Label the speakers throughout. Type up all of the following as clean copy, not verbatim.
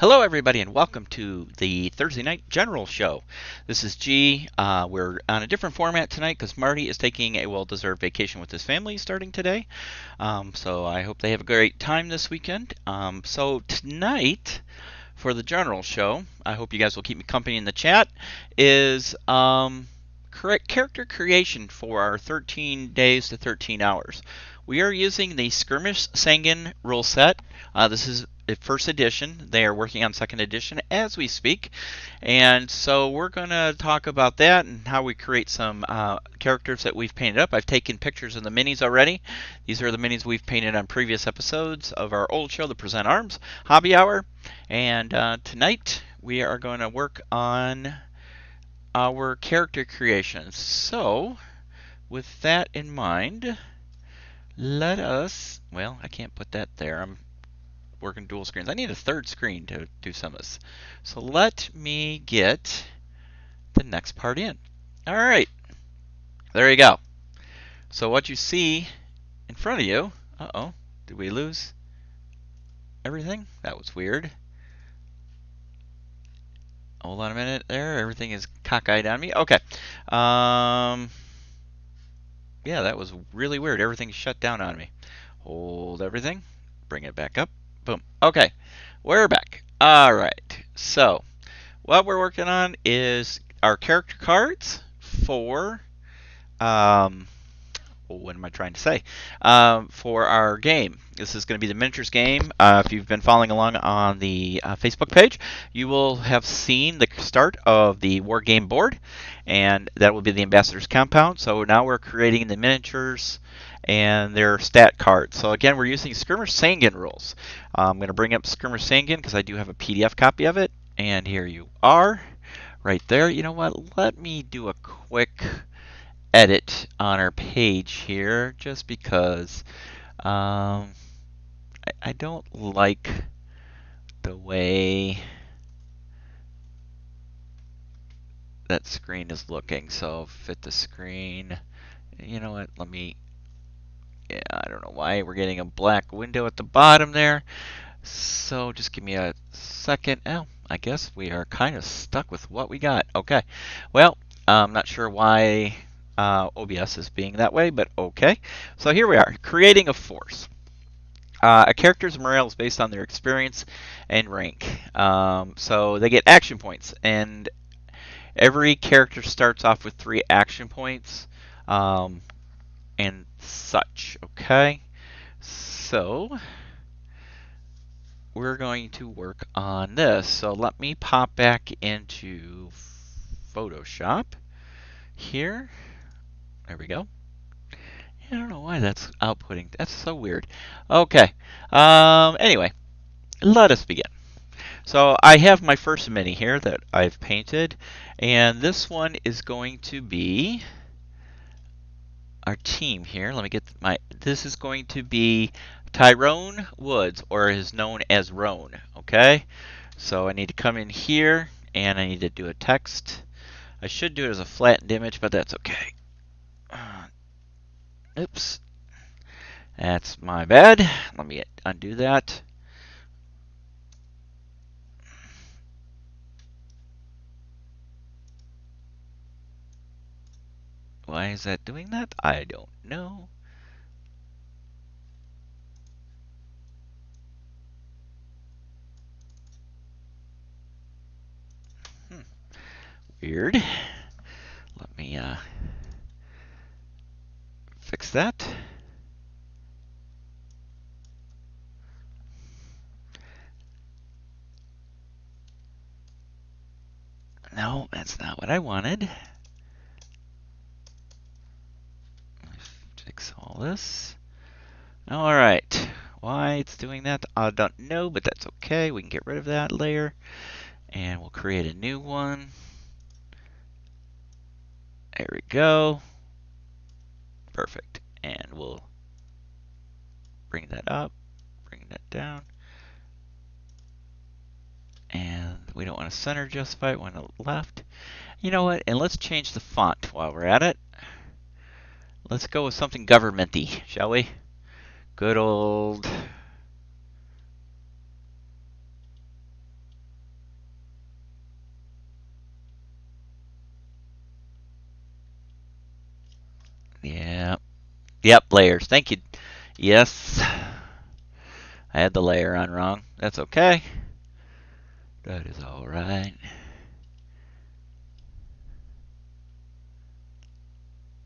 Speaker 1: Hello, everybody, and welcome to the Thursday Night General Show. This is G. We're on a different format tonight because Marty is taking a well-deserved vacation with his family starting today. So I hope they have a great time this weekend. So tonight, for the General Show, I hope you guys will keep me company in the chat, is character creation for our 13 days to 13 hours. We are using the Skirmish Sanguine rule set. This is first edition. They are working on second edition as we speak. And so we're going to talk about that and how we create some characters that we've painted up. I've taken pictures of the minis already. These are the minis we've painted on previous episodes of our old show, the Present Arms Hobby Hour. And tonight we are going to work on our character creations. So with that in mind, let us, well, I can't put that there. I'm working dual screens. I need a third screen to do some of this. So let me get the next part in. All right, there you go. So what you see in front of you, uh-oh, did we lose everything? That was weird. Hold on a minute there. Everything is cockeyed on me. Okay. Yeah, that was really weird. Everything shut down on me. Hold everything. Bring it back up. Boom. Okay. We're back. All right. So what we're working on is our character cards for what am I trying to say? For our game. This is going to be the miniatures game. If you've been following along on the Facebook page, you will have seen the start of the war game board, and that will be the ambassador's compound. So now we're creating the miniatures and their stat cards. So again, we're using Skirmish Sanguine rules. I'm going to bring up Skirmish Sanguine because I do have a PDF copy of it, and here you are, right there. You know what? Let me do a quick edit on our page here just because I don't like the way that screen is looking. So fit the screen. You know what? Yeah, I don't know why we're getting a black window at the bottom there. So just give me a second. Oh, I guess we are kind of stuck with what we got. Okay. Well, I'm not sure why OBS is being that way, but okay. So here we are, creating a force. A character's morale is based on their experience and rank. So they get action points, and every character starts off with 3 action points and such. Okay. So we're going to work on this. So let me pop back into Photoshop here. There we go. I don't know why that's outputting. That's so weird. Okay. Anyway, let us begin. So I have my first mini here that I've painted, and this one is going to be our team here. Let me get my. This is going to be Tyrone Woods, or is known as Roan. Okay. So I need to come in here, and I need to do a text. I should do it as a flattened image, but that's okay. Oops. That's my bad. Let me undo that. Why is that doing that? I don't know. Weird. Let me fix that. No, that's not what I wanted. Fix all this. All right. Why it's doing that, I don't know, but that's okay. We can get rid of that layer, and we'll create a new one. There we go. Perfect. And we'll bring that up, bring that down. And we don't want to center justify it, we want to left. You know what? And let's change the font while we're at it. Let's go with something governmenty, shall we? Good old Yep, layers. Thank you. Yes. I had the layer on wrong. That's okay. That is all right.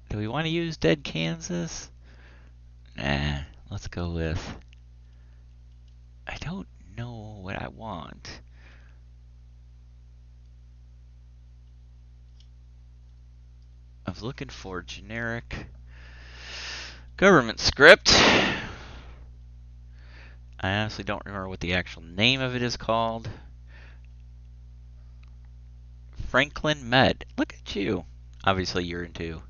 Speaker 1: Do we want to use Dead Kansas? Nah, let's go with... I don't know what I want. I was looking for generic government script. I honestly don't remember what the actual name of it is called. Franklin Med. Look at you. Obviously you're into...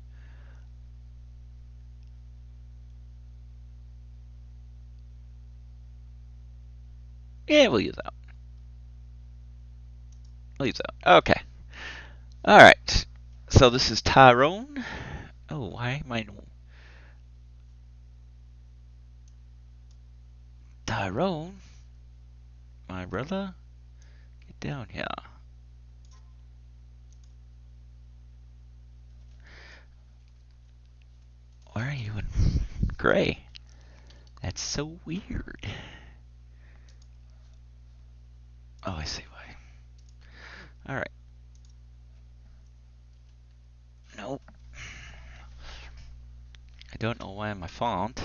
Speaker 1: Yeah, we'll use that. We'll use that. Okay. Alright. So this is Tyrone. Oh, why am I... Tyrone? My brother? Get down here. Why are you in gray? That's so weird. Oh, I see why. Alright. Nope. I don't know why my font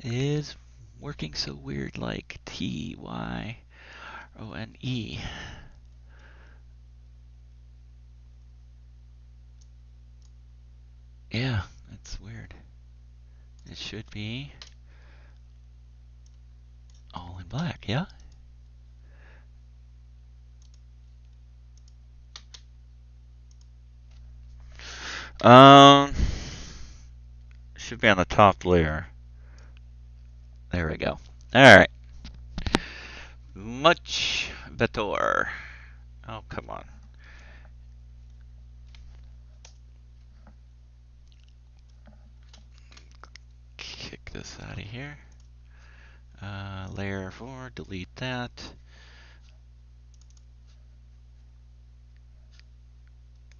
Speaker 1: is working so weird, like Tyrone. Yeah, that's weird. It should be all in black, yeah? Should be on the top layer. There we go. Alright. Much better. Oh, come on. Kick this out of here. Layer 4, delete that.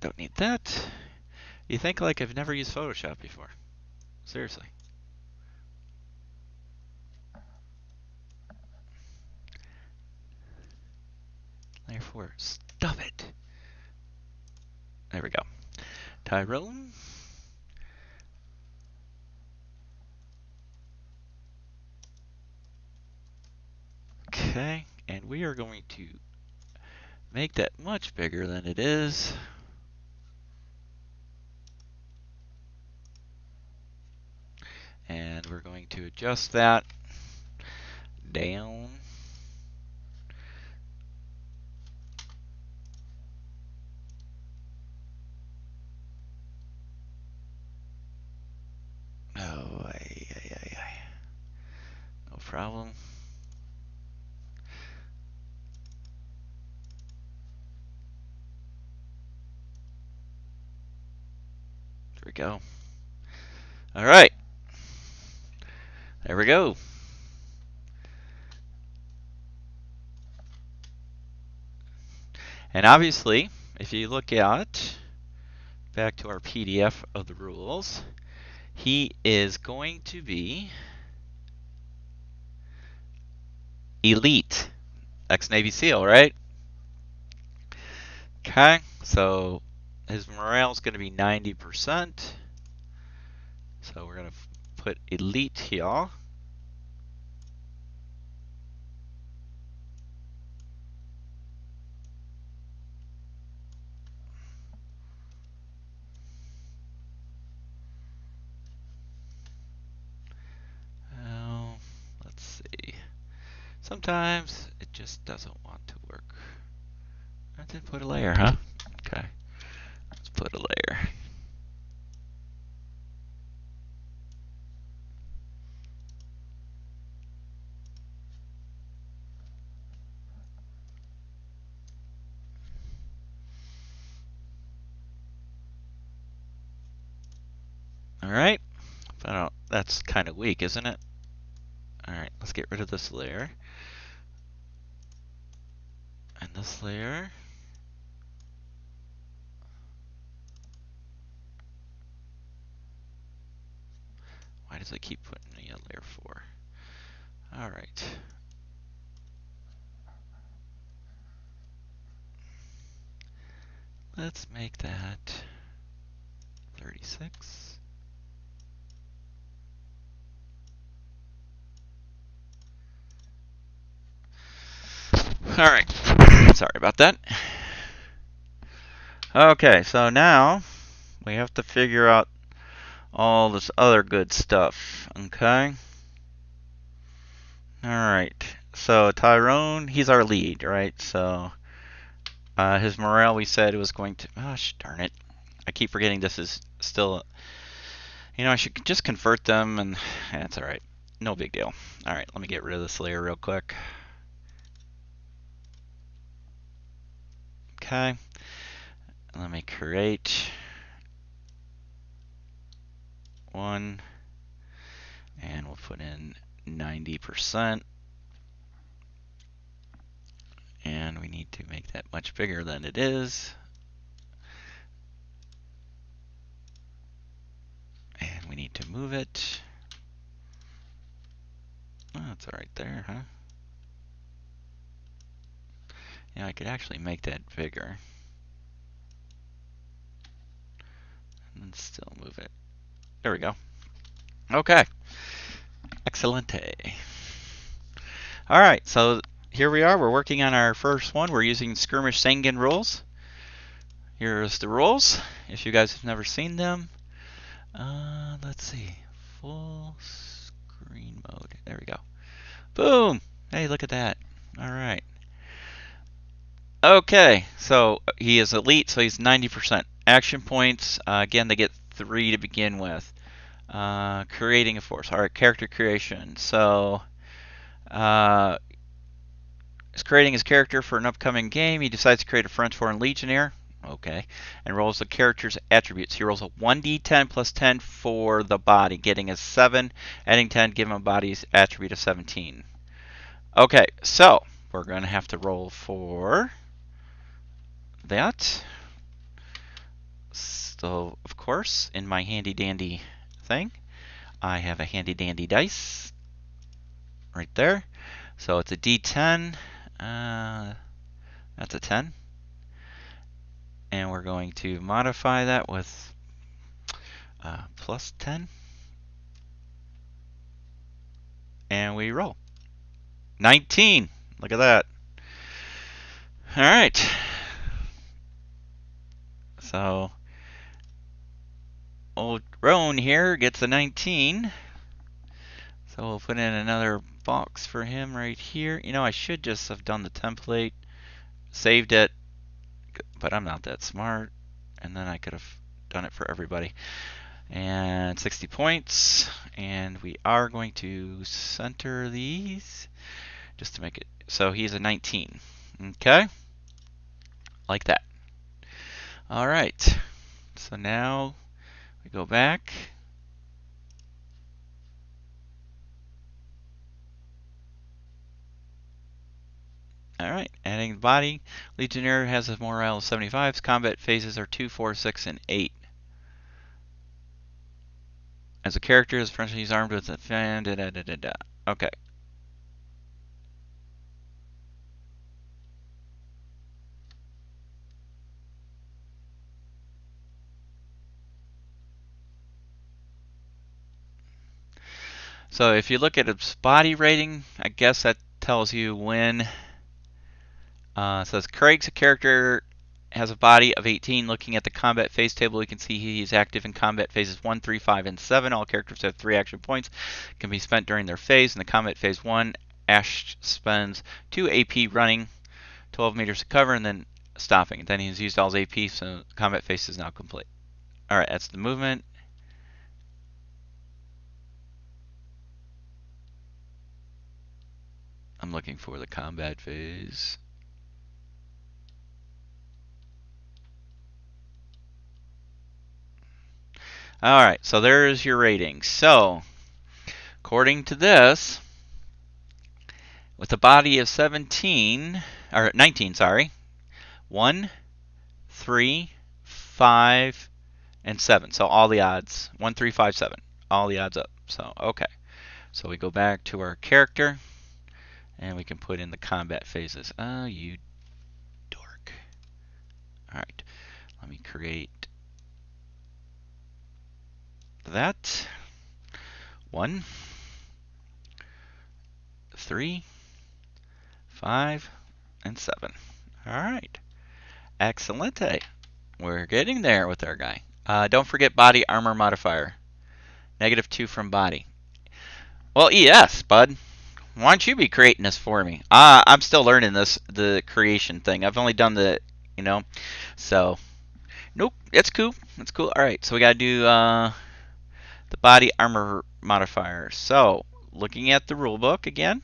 Speaker 1: Don't need that. You think like I've never used Photoshop before. Seriously. Layer 4. Stop it. There we go. Tyrone. Okay, and we are going to make that much bigger than it is. And we're going to adjust that down. Oh, no problem. There we go. All right. There we go. And obviously, if you look at back to our PDF of the rules, he is going to be elite, ex-Navy SEAL, right? Okay, so his morale is going to be 90%. So we're going to put elite here. Let's see. Sometimes it just doesn't want to work. I did put a layer, huh? Okay. Let's put a layer. Alright. That's kind of weak, isn't it? Alright, let's get rid of this layer. And this layer. does it keep putting me a layer 4? All right. Let's make that 36. All right. Sorry about that. Okay, so now we have to figure out all this other good stuff. Okay. All right. So Tyrone, he's our lead, right? So his morale, we said, was going to. Gosh, darn it! I keep forgetting this is still. I should just convert them, and that's all right. No big deal. All right, let me get rid of this layer real quick. Okay. Let me create one, and we'll put in 90%. And we need to make that much bigger than it is. And we need to move it. Oh, that's all right there, huh? Yeah, I could actually make that bigger. And still move it. There we go. Okay. Excellente. All right, so here we are. We're working on our first one. We're using Skirmish Sangan rules. Here's the rules. If you guys have never seen them, let's see. Full screen mode. There we go. Boom! Hey, look at that. All right. Okay, so he is elite, so he's 90%. Action points, again, they get 3 to begin with. Creating a force. All right, character creation. So, he's creating his character for an upcoming game. He decides to create a French Foreign Legionnaire. Okay, and rolls the character's attributes. He rolls a 1d10 plus 10 for the body, getting a 7, adding 10, giving him a body's attribute of 17. Okay, so we're going to have to roll for that. So, of course, in my handy dandy thing, I have a handy dandy dice right there. So it's a d10. That's a 10. And we're going to modify that with plus 10. And we roll. 19. Look at that. All right. So old Roan here gets a 19. So we'll put in another box for him right here. I should just have done the template, saved it, but I'm not that smart. And then I could have done it for everybody. And 60 points. And we are going to center these just to make it. So he's a 19. Okay? Like that. All right. So now we go back. All right, adding the body. Legionnaire has a morale of 75. Combat phases are 2, 4, 6, and 8. As a character, his French, he's armed with a fan. Okay. So if you look at its body rating, I guess that tells you when. It says Craig's character has a body of 18. Looking at the combat phase table, you can see he's active in combat phases 1, 3, 5, and 7. All characters have 3 action points. Can be spent during their phase. In the combat phase 1, Ash spends 2 AP running 12 meters to cover and then stopping. Then he's used all his AP, so the combat phase is now complete. All right, that's the movement. I'm looking for the combat phase. All right, so there's your rating. So, according to this, with a body of 17, or 19, sorry, 1, 3, 5, and 7. So all the odds, 1, 3, 5, 7, all the odds up. So, okay. So we go back to our character, and we can put in the combat phases. Oh, you dork. Alright, let me create that. 1, 3, 5, and 7. Alright. Excelente. We're getting there with our guy. Don't forget body armor modifier. -2 from body. Well, yes, bud. Why don't you be creating this for me? I'm still learning the creation thing. I've only done so, nope, it's cool. It's cool. All right, so we got to do the body armor modifier. So, looking at the rule book again.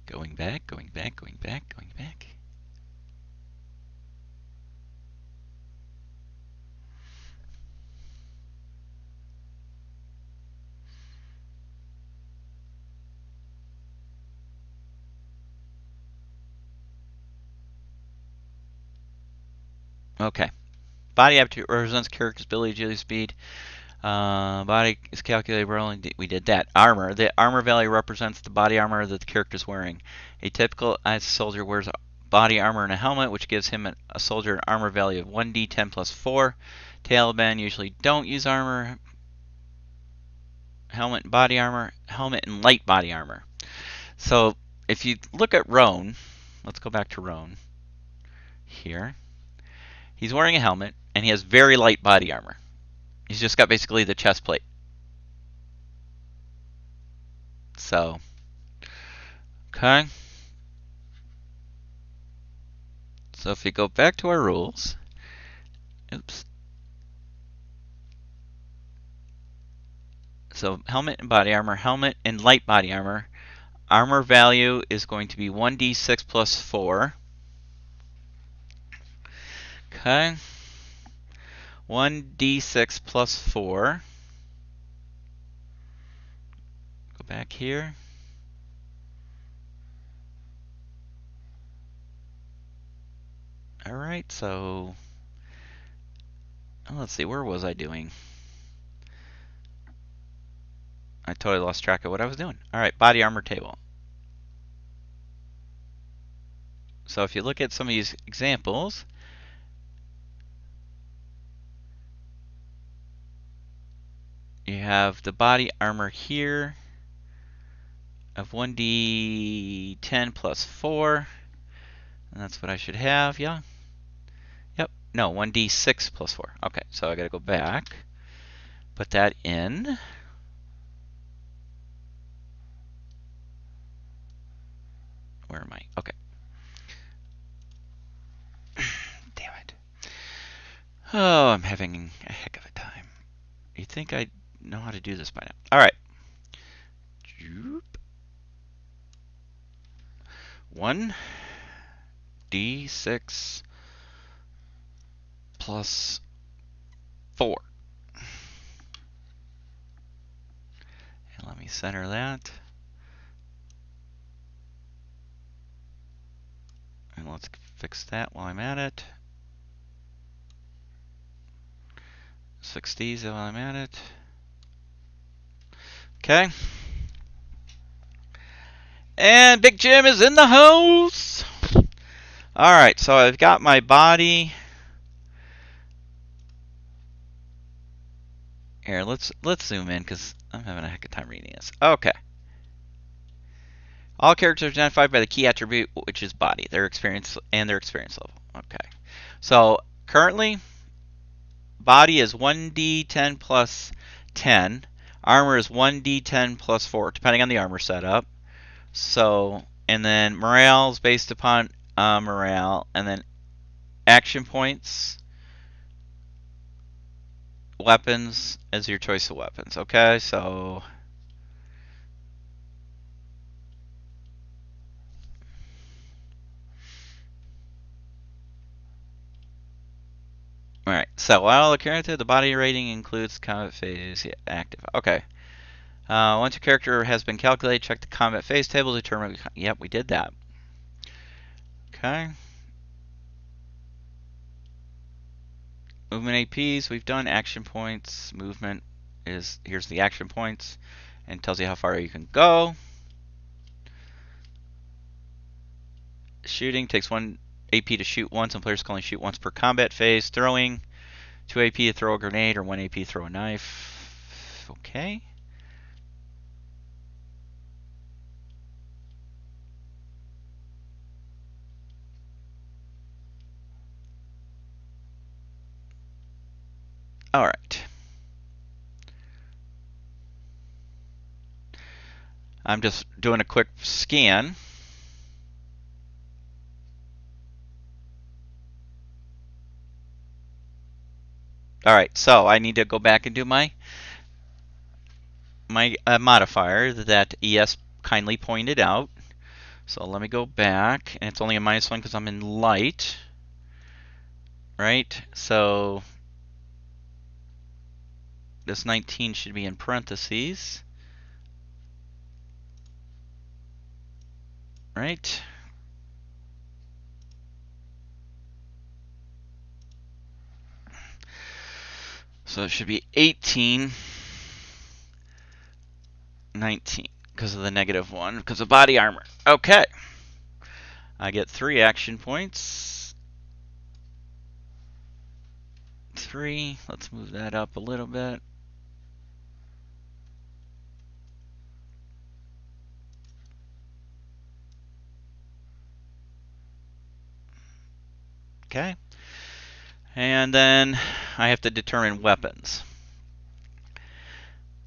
Speaker 1: Going back, going back, going back, going back. Okay. Body aptitude represents character's ability to speed. Body is calculated rolling. We did that. Armor. The armor value represents the body armor that the character is wearing. A typical ICE soldier wears body armor and a helmet, which gives him a soldier an armor value of 1d10 plus 4. Taliban usually don't use armor. Helmet and body armor. Helmet and light body armor. So if you look at Roan, let's go back to Roan here. He's wearing a helmet, and he has very light body armor. He's just got basically the chest plate. So, okay. So if we go back to our rules, oops. So helmet and body armor, helmet and light body armor. Armor value is going to be 1d6 plus 4. Okay. 1d6 plus 4. Go back here. Alright, so let's see, where was I doing? I totally lost track of what I was doing. Alright, body armor table. So if you look at some of these examples, you have the body armor here of 1d10 plus 4. And that's what I should have, yeah? Yep, no, 1d6 plus 4. Okay, so I gotta go back, put that in. Where am I? Okay. Damn it. Oh, I'm having a heck of a time. You'd think I'd know how to do this by now. All right. 1d6 plus 4. And let me center that. And let's fix that while I'm at it. Fix these while I'm at it. Okay. And Big Jim is in the house. All right, so I've got my body. Here, let's zoom in because I'm having a heck of a time reading this. Okay. All characters are identified by the key attribute, which is body, their experience level. Okay. So currently, body is 1d10 plus 10. Armor is 1d10 plus 4, depending on the armor setup. So, and then morale is based upon morale, and then action points, weapons is your choice of weapons. Okay, so all right. So while the character, the body rating includes combat phase active. Okay. Once your character has been calculated, check the combat phase table to determine. Yep, we did that. Okay. Movement APs, we've done action points. Movement is, here's the action points, and tells you how far you can go. Shooting takes 1 AP to shoot once, and players can only shoot once per combat phase. Throwing, 2 AP to throw a grenade, or 1 AP to throw a knife. Okay. All right. I'm just doing a quick scan. All right, so I need to go back and do my modifier that ES kindly pointed out. So let me go back, and it's only a -1 because I'm in light, right? So this 19 should be in parentheses, right? So it should be 18, 19 because of the -1 because of body armor. Okay. I get 3 action points. 3. Let's move that up a little bit. Okay. And then I have to determine weapons.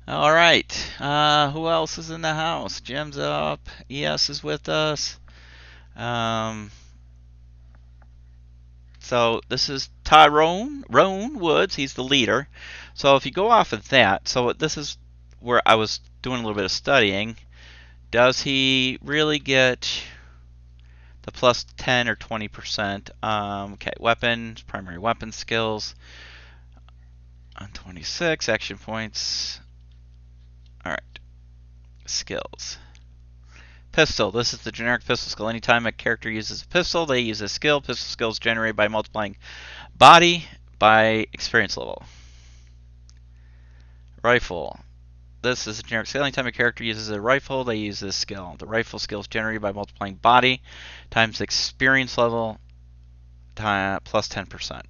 Speaker 1: All right. Who else is in the house? Jim's up. ES is with us. So this is Tyrone Woods. He's the leader. So if you go off of that, so this is where I was doing a little bit of studying. Does he really get the plus 10 or 20%? Okay, weapons, primary weapon skills. On 26, action points. All right, skills. Pistol. This is the generic pistol skill. Anytime a character uses a pistol, they use a skill. Pistol skills generated by multiplying body by experience level. Rifle. This is a generic skill. Anytime a character uses a rifle, they use this skill. The rifle skill is generated by multiplying body times experience level plus 10%.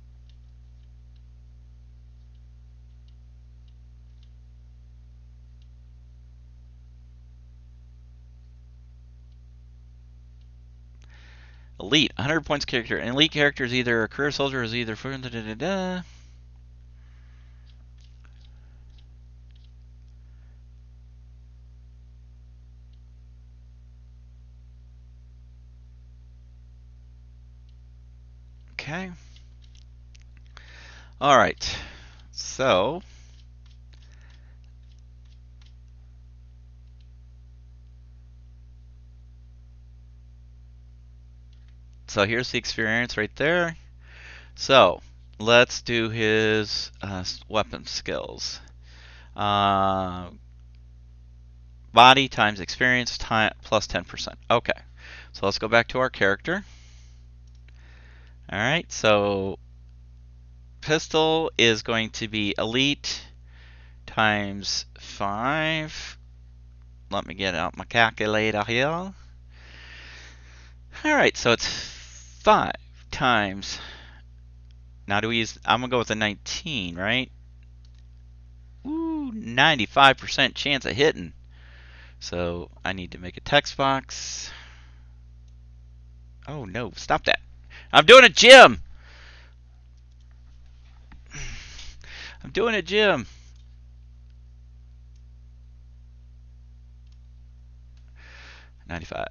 Speaker 1: Elite, 100 points character. An elite character is either a career soldier or is either okay. All right. So here's the experience right there. So let's do his weapon skills. Body times experience plus 10%. Okay, so let's go back to our character. All right, so pistol is going to be elite times 5. Let me get out my calculator here. All right, so it's 5 times. Now do we use, I'm gonna go with a 19, right? Ooh, 95% chance of hitting. So I need to make a text box. Oh no, stop that. I'm doing it, Jim! I'm doing it, Jim! 95.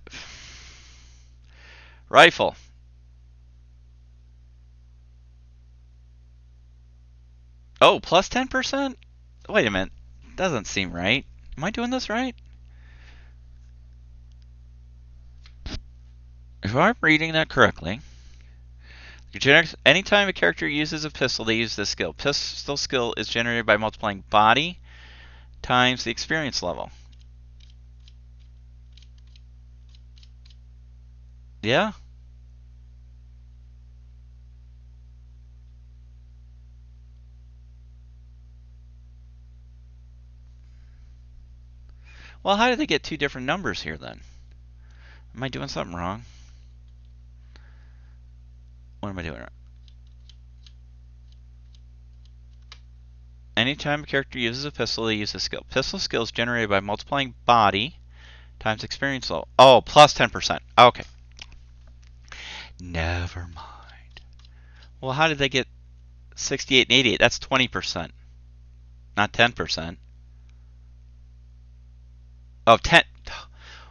Speaker 1: Rifle. Oh, plus 10%? Wait a minute. Doesn't seem right. Am I doing this right? If I'm reading that correctly, anytime a character uses a pistol, they use this skill. Pistol skill is generated by multiplying body times the experience level. Yeah? Well, how did they get two different numbers here then? Am I doing something wrong? What am I doing wrong? Anytime a character uses a pistol, they use a skill. Pistol skill is generated by multiplying body times experience level. Oh, plus 10%. Okay. Never mind. Well, how did they get 68 and 88? That's 20%, not 10%. Oh, 10.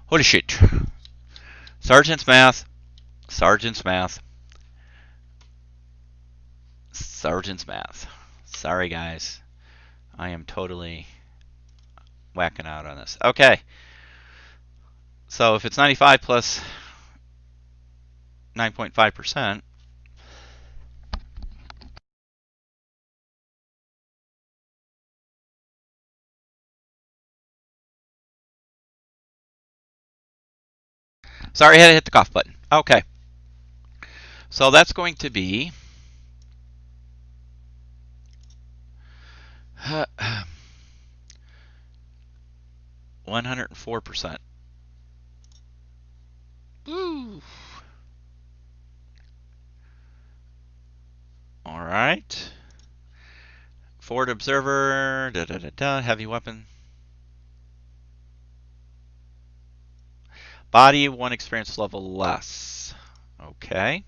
Speaker 1: Holy shit. Sergeant's math. Sergeant's math. Sergeant's math. Sorry, guys. I am totally whacking out on this. Okay. So if it's 95 plus 9.5%, sorry, I had to hit the cough button. Okay. So that's going to be 104%. Woo. All right. Forward observer, heavy weapon. Body, 1 experience level less. Okay.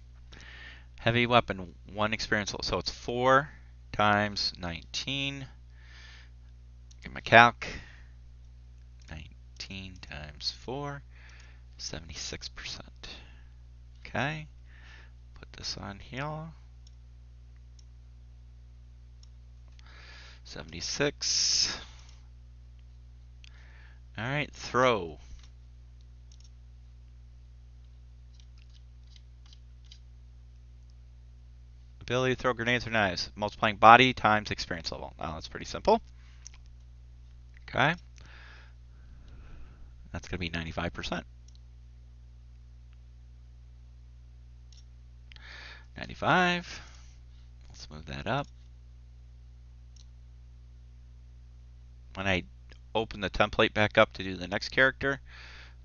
Speaker 1: Heavy weapon, 1 experience level. So it's 4 times 19. Get my calc. 19 times 4, 76%. Okay. Put this on here. 76. All right, throw. Ability to throw grenades or knives. Multiplying body times experience level. Now that's pretty simple. Okay. That's going to be 95%. 95. Let's move that up. When I open the template back up to do the next character,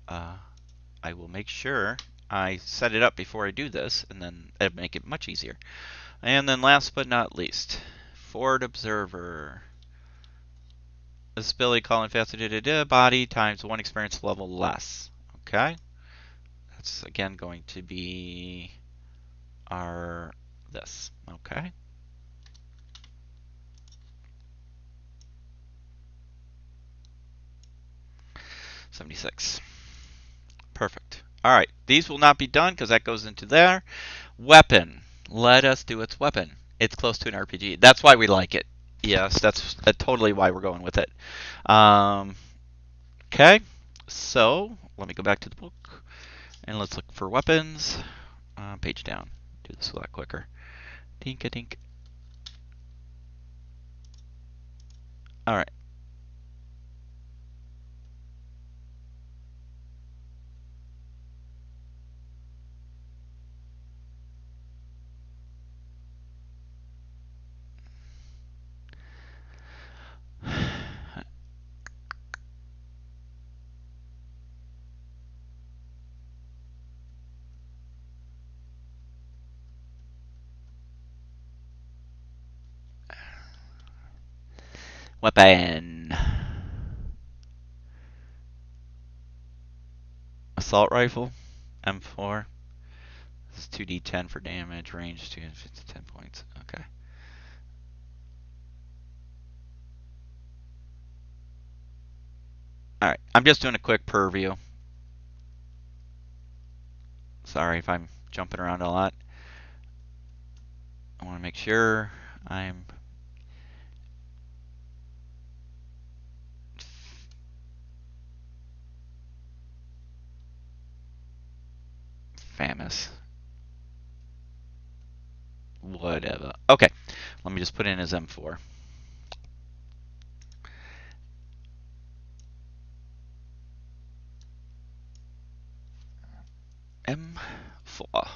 Speaker 1: I will make sure I set it up before I do this, and then it'll make it much easier. And then last but not least, forward observer. This ability calling faster body times 1 experience level less. Okay. That's again going to be our this. Okay. $76. Perfect. All right. These will not be done because that goes into there. Weapon. Let us do its weapon. It's close to an RPG. That's why we like it. Yes, that's totally why we're going with it. Okay. So let me go back to the book and let's look for weapons. Page down. Do this a lot quicker. Dink-a-dink. All right. Weapon. Assault rifle. M4. It's 2d10 for damage. Range 10 points. Okay. Alright. I'm just doing a quick purview. Sorry if I'm jumping around a lot. I want to make sure I'm famous. Whatever. Okay. Let me just put in his M4. M4.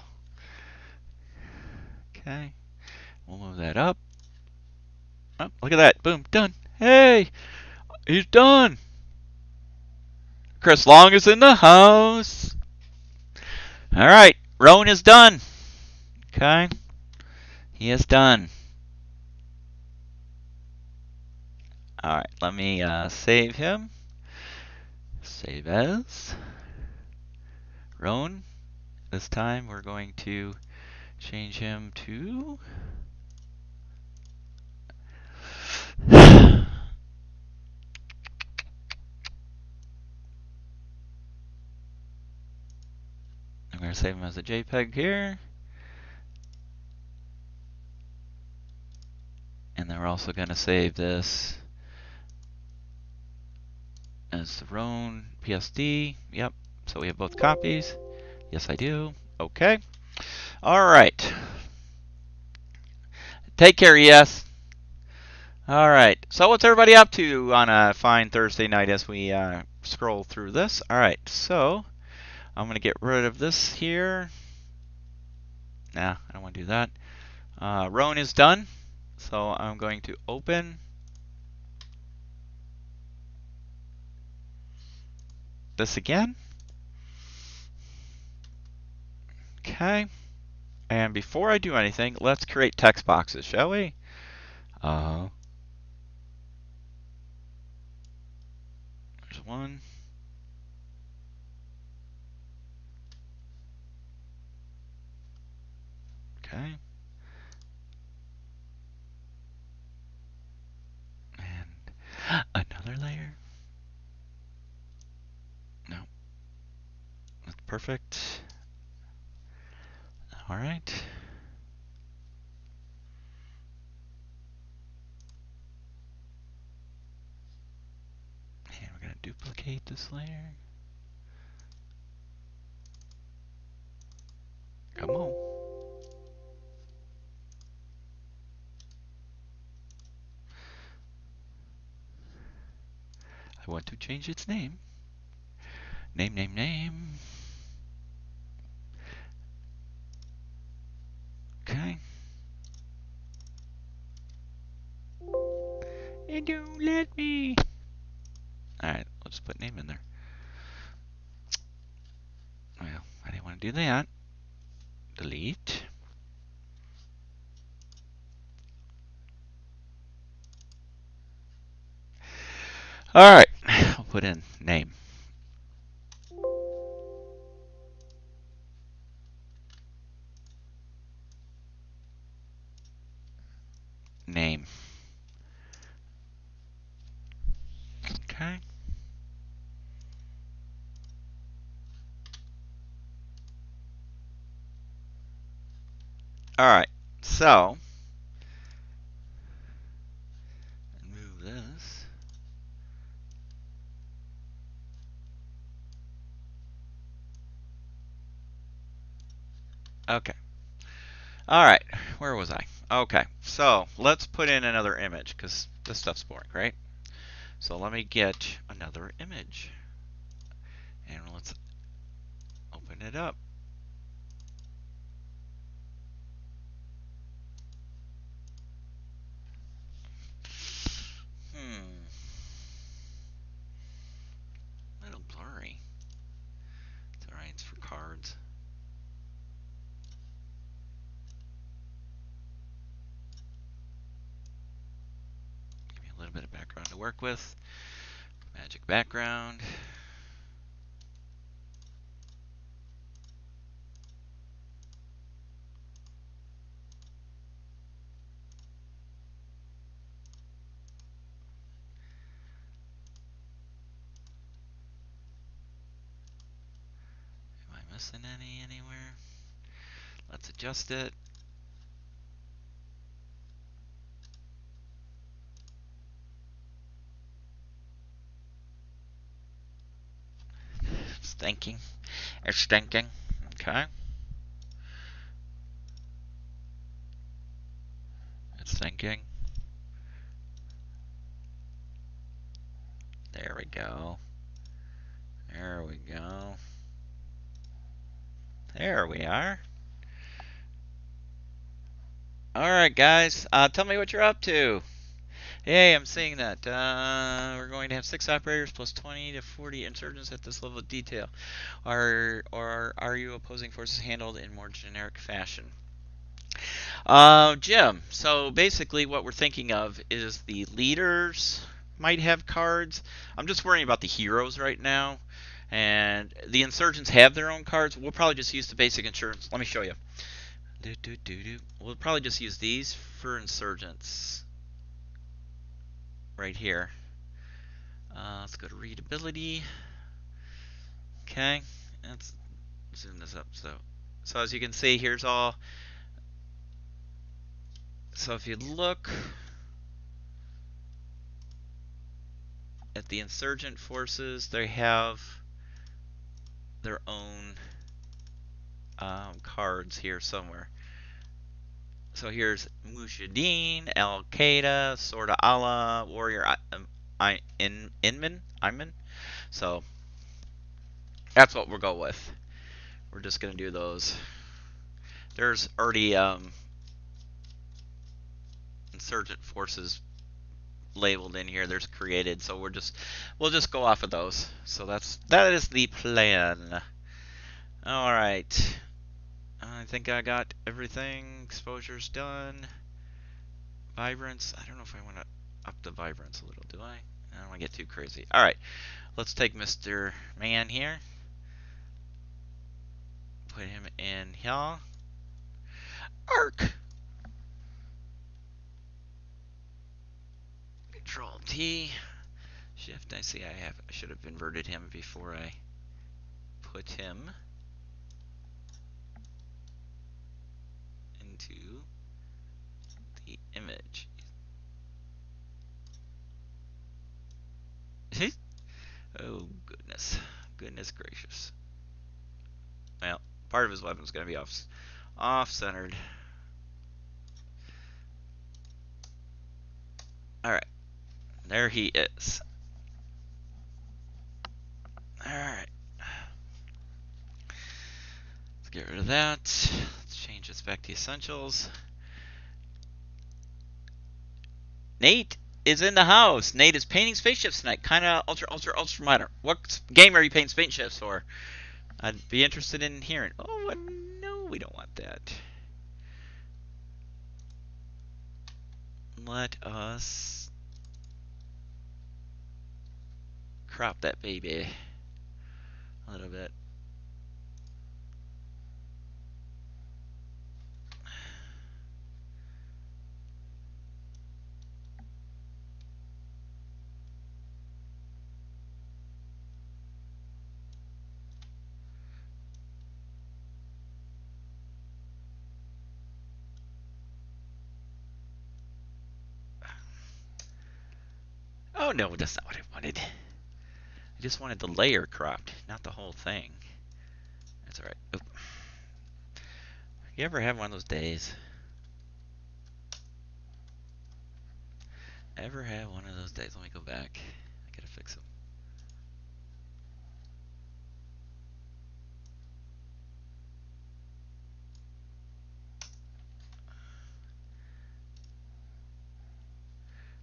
Speaker 1: Okay. We'll move that up. Oh, look at that. Boom. Done. Hey! He's done! Chris Long is in the house. All right, Rowan is done. Okay, he is done. All right, let me save him. Save as Rowan. This time we're going to change him to I'm going to save him as a JPEG here. And then we're also going to save this as the Rowan PSD. Yep. So we have both copies. Yes, I do. Okay. All right. Take care, yes. All right. So what's everybody up to on a fine Thursday night as we scroll through this? All right. So I'm going to get rid of this here. Nah, I don't want to do that. Rowan is done. So I'm going to open this again. Okay. And before I do anything, let's create text boxes, shall we? There's one. Okay. And another layer. No. That's perfect. All right. And we're going to duplicate this layer. Come on. I want to change its name. Name. Okay. It don't let me. Alright, let's put name in there. Well, I didn't want to do that. Delete. Alright, I'll put in name. Name. Okay. Alright, so move this. Okay. Alright, where was I? Okay, so let's put in another image because this stuff's boring, right? So let me get another image. And let's open it up. A little blurry. It's alright, it's for cards. Give me a little bit of background to work with. Magic background. Am I missing anywhere? Let's adjust it. It's thinking. It's thinking. Okay. It's thinking. There we go. There we go. There we are. All right, guys. Tell me what you're up to. Hey, I'm seeing that. We're going to have 6 operators plus 20 to 40 insurgents at this level of detail. Are you opposing forces handled in more generic fashion? Jim, so basically what we're thinking of is the leaders might have cards. I'm just worrying about the heroes right now. And the insurgents have their own cards. We'll probably just use the basic insurgents. Let me show you. We'll probably just use these for insurgents right here. Let's go to readability. Okay, let's zoom this up. So as you can see, here's all. So if you look at the insurgent forces, they have their own cards here somewhere. So here's Mujahideen, Al Qaeda, Sword of Allah, Warrior Inman. So that's what we'll go with. We're just gonna do those. There's already insurgent forces labeled in here. There's created, so we'll just go off of those. So that is the plan. All right. I think I got everything. Exposure's done. Vibrance. I don't know if I want to up the vibrance a little, do I? I don't want to get too crazy. All right. Let's take Mr. Man here. Put him in here. Arc. Control T. Shift. I see I should have inverted him before I put him into the image. Oh, goodness. Goodness gracious. Well, part of his weapon is going to be off-centered. Alright. There he is. Alright. Let's get rid of that. Let's change this back to essentials. Nate is in the house. Nate is painting spaceships tonight. Kind of ultra minor. What game are you painting spaceships for? I'd be interested in hearing. Oh, no, we don't want that. Let us crop that baby a little bit. Oh no, that's not what I wanted. I just wanted the layer cropped, not the whole thing. That's alright. You ever have one of those days? Ever have one of those days? Let me go back. I gotta fix them.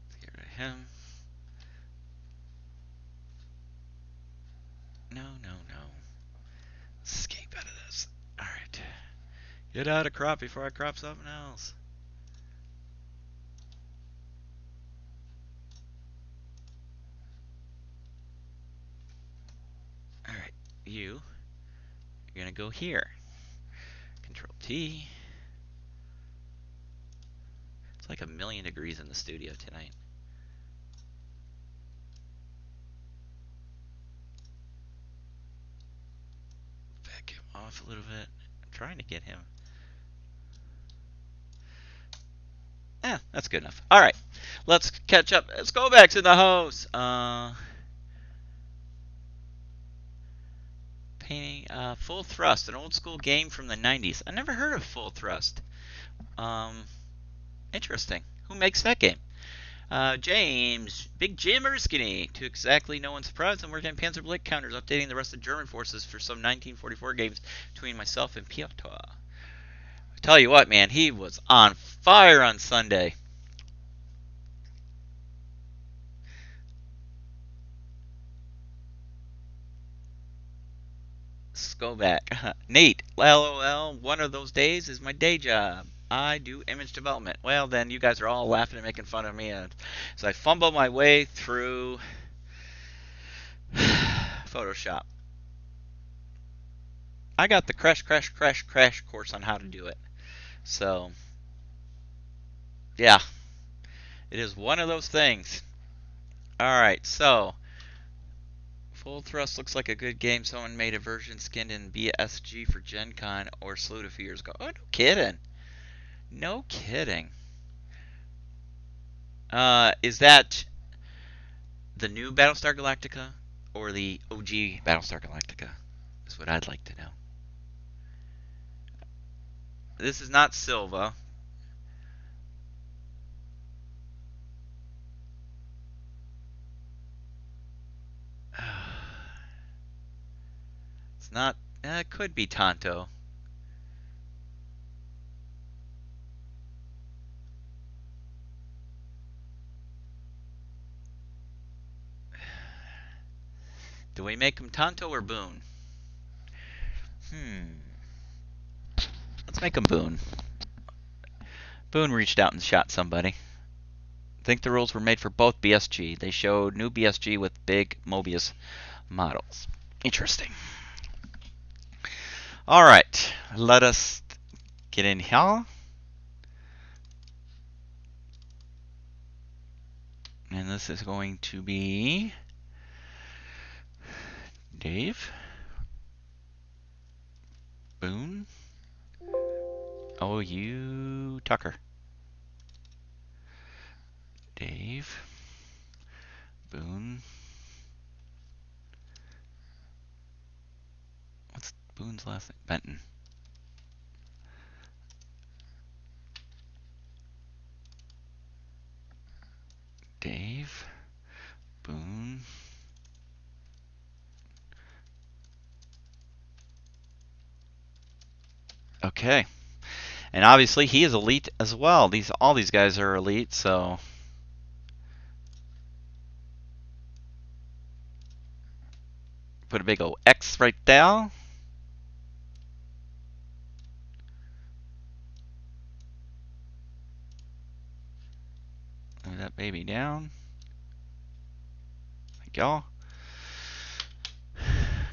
Speaker 1: Let's get rid of him. No. Escape out of this. Alright. Get out of crop before I crop something else. Alright. You're gonna go here. Control T. It's like 1,000,000 degrees in the studio tonight. Back him off a little bit. I'm trying to get him. That's good enough. All right, let's catch up. Let's go back to the house. Painting Full Thrust, an old school game from the 90s. I never heard of Full Thrust. Interesting. Who makes that game? James, Big Jim Erskine. To exactly no one's surprise, I'm working on Panzer Blake counters, updating the rest of German forces for some 1944 games between myself and Piotr. I tell you what, man, he was on fire on Sunday. go back. Nate, LOL, one of those days is my day job. I do image development. Well, then you guys are all laughing and making fun of me. So I fumble my way through Photoshop. I got the crash course on how to do it. So, yeah, it is one of those things. Alright, so Full Thrust looks like a good game. Someone made a version skinned in BSG for Gen Con or Salute a few years ago. Oh, no kidding. No kidding. Is that the new Battlestar Galactica or the OG Battlestar Galactica? Is what I'd like to know. This is not Silva. It's not. It could be Tonto. Do we make him Tonto or Boone? Let's make him Boone. Boone reached out and shot somebody. I think the rules were made for both BSG. They showed new BSG with big Mobius models. Interesting. Alright, let us get in here. And this is going to be Dave. Boone. Oh, you Tucker. Dave. Boone. What's Boone's last name? Benton. Dave. Boone. Okay. And obviously he is elite as well. All these guys are elite, so put a big old X right there. Move that baby down. Thank y'all.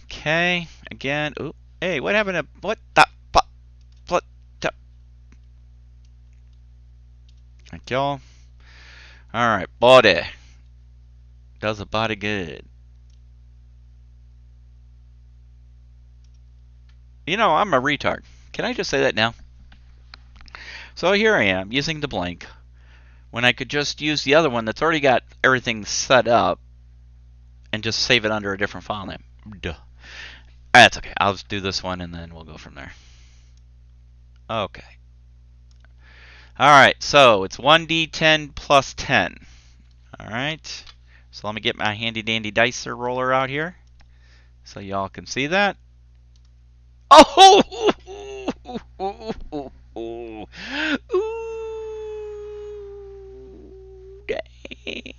Speaker 1: Okay, again. Ooh, hey, what happened to what the? Thank y'all. Alright, body. Does a body good. You know, I'm a retard. Can I just say that now? So here I am, using the blank, when I could just use the other one that's already got everything set up and just save it under a different file name. Duh. That's okay. I'll just do this one and then we'll go from there. Okay. Alright, so it's 1d10 plus 10. Alright. So let me get my handy dandy dicer roller out here so y'all can see that. Oh! Ooh, dang.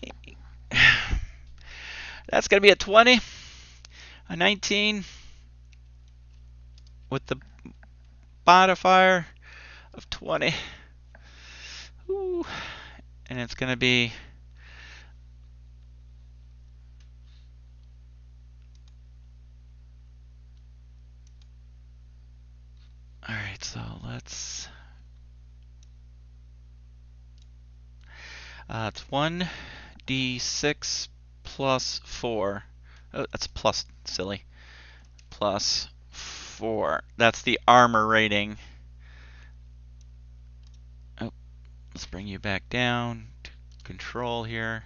Speaker 1: That's going to be a 20, a 19 with the modifier of 20. Ooh. And it's going to be alright, so let's it's 1d6 plus 4. Oh, that's plus, silly. Plus 4. That's the armor rating. Oh, let's bring you back down to control here.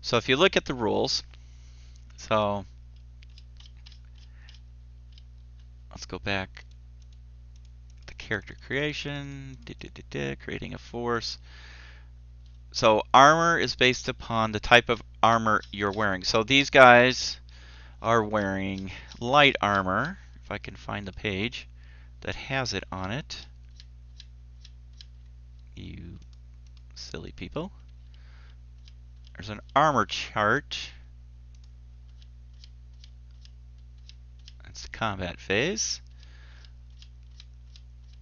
Speaker 1: So if you look at the rules, so let's go back to character creation, creating a force. So armor is based upon the type of armor you're wearing. So these guys are wearing light armor. If I can find the page that has it on it. You silly people. There's an armor chart. It's the combat phase.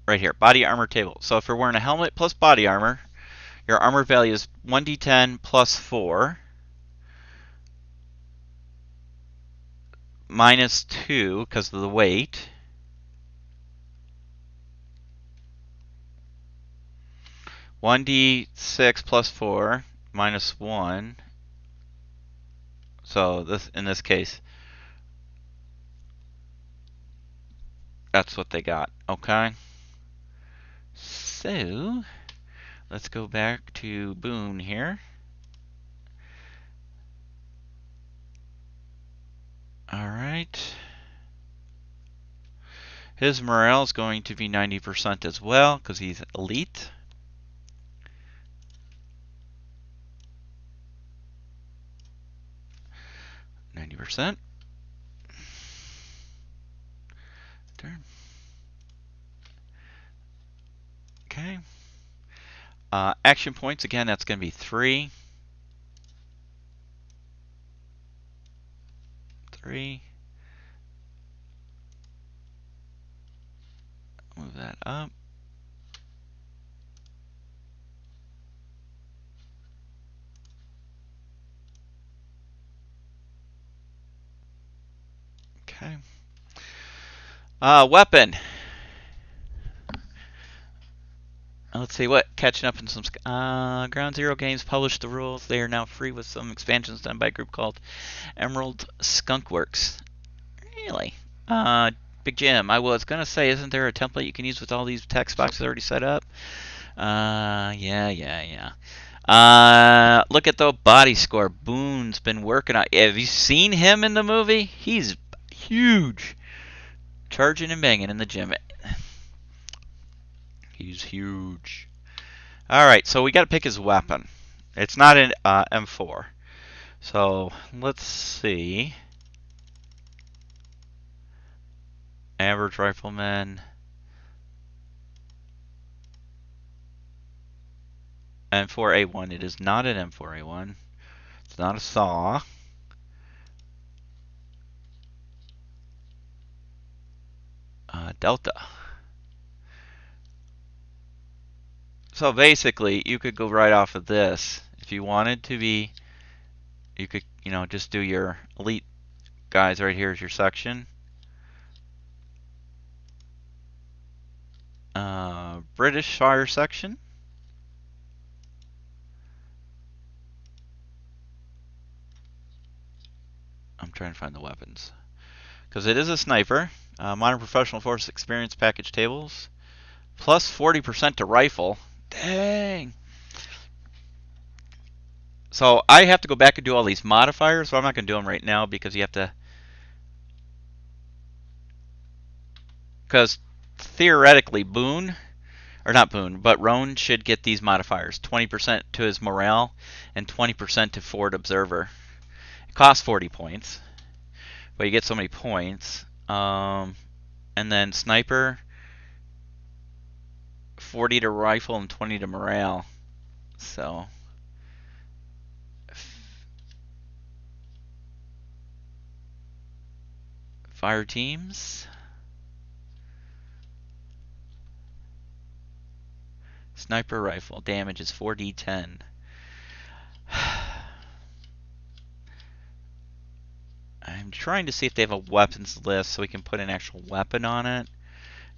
Speaker 1: Right here, body armor table. So if you're wearing a helmet plus body armor, your armor value is 1d10 plus 4 minus 2 because of the weight. One d6 plus 4 minus 1. So this, in this case, that's what they got. Okay. So let's go back to Boone here. All right. His morale is going to be 90% as well because he's elite. %. Turn. Okay. Action points, again, that's going to be 3. 3. Move that up. Okay. Weapon. Let's see what catching up in some Ground Zero games published the rules. They are now free with some expansions done by a group called Emerald Skunkworks. Really? Big Jim, I was gonna say, isn't there a template you can use with all these text boxes already set up? Yeah. Look at the body score. Boone's been working on. Have you seen him in the movie? He's huge, charging and banging in the gym. He's huge. All right, so we got to pick his weapon. It's not an M4. So let's see. Average rifleman. M4A1. It is not an M4A1. It's not a saw. Delta. So basically, you could go right off of this. If you wanted to be, you could, just do your elite guys right here as your section. British fire section. I'm trying to find the weapons. Because it is a sniper. Modern Professional Force Experience Package Tables. Plus 40% to rifle. Dang. So I have to go back and do all these modifiers, so I'm not going to do them right now because you have to... Because theoretically, Boone, or not Boone, but Roan should get these modifiers. 20% to his morale and 20% to Forward Observer. It costs 40 points, but you get so many points. And then Sniper, 40 to rifle and 20 to morale. So... Fire teams. Sniper rifle damage is 4d10. I'm trying to see if they have a weapons list so we can put an actual weapon on it,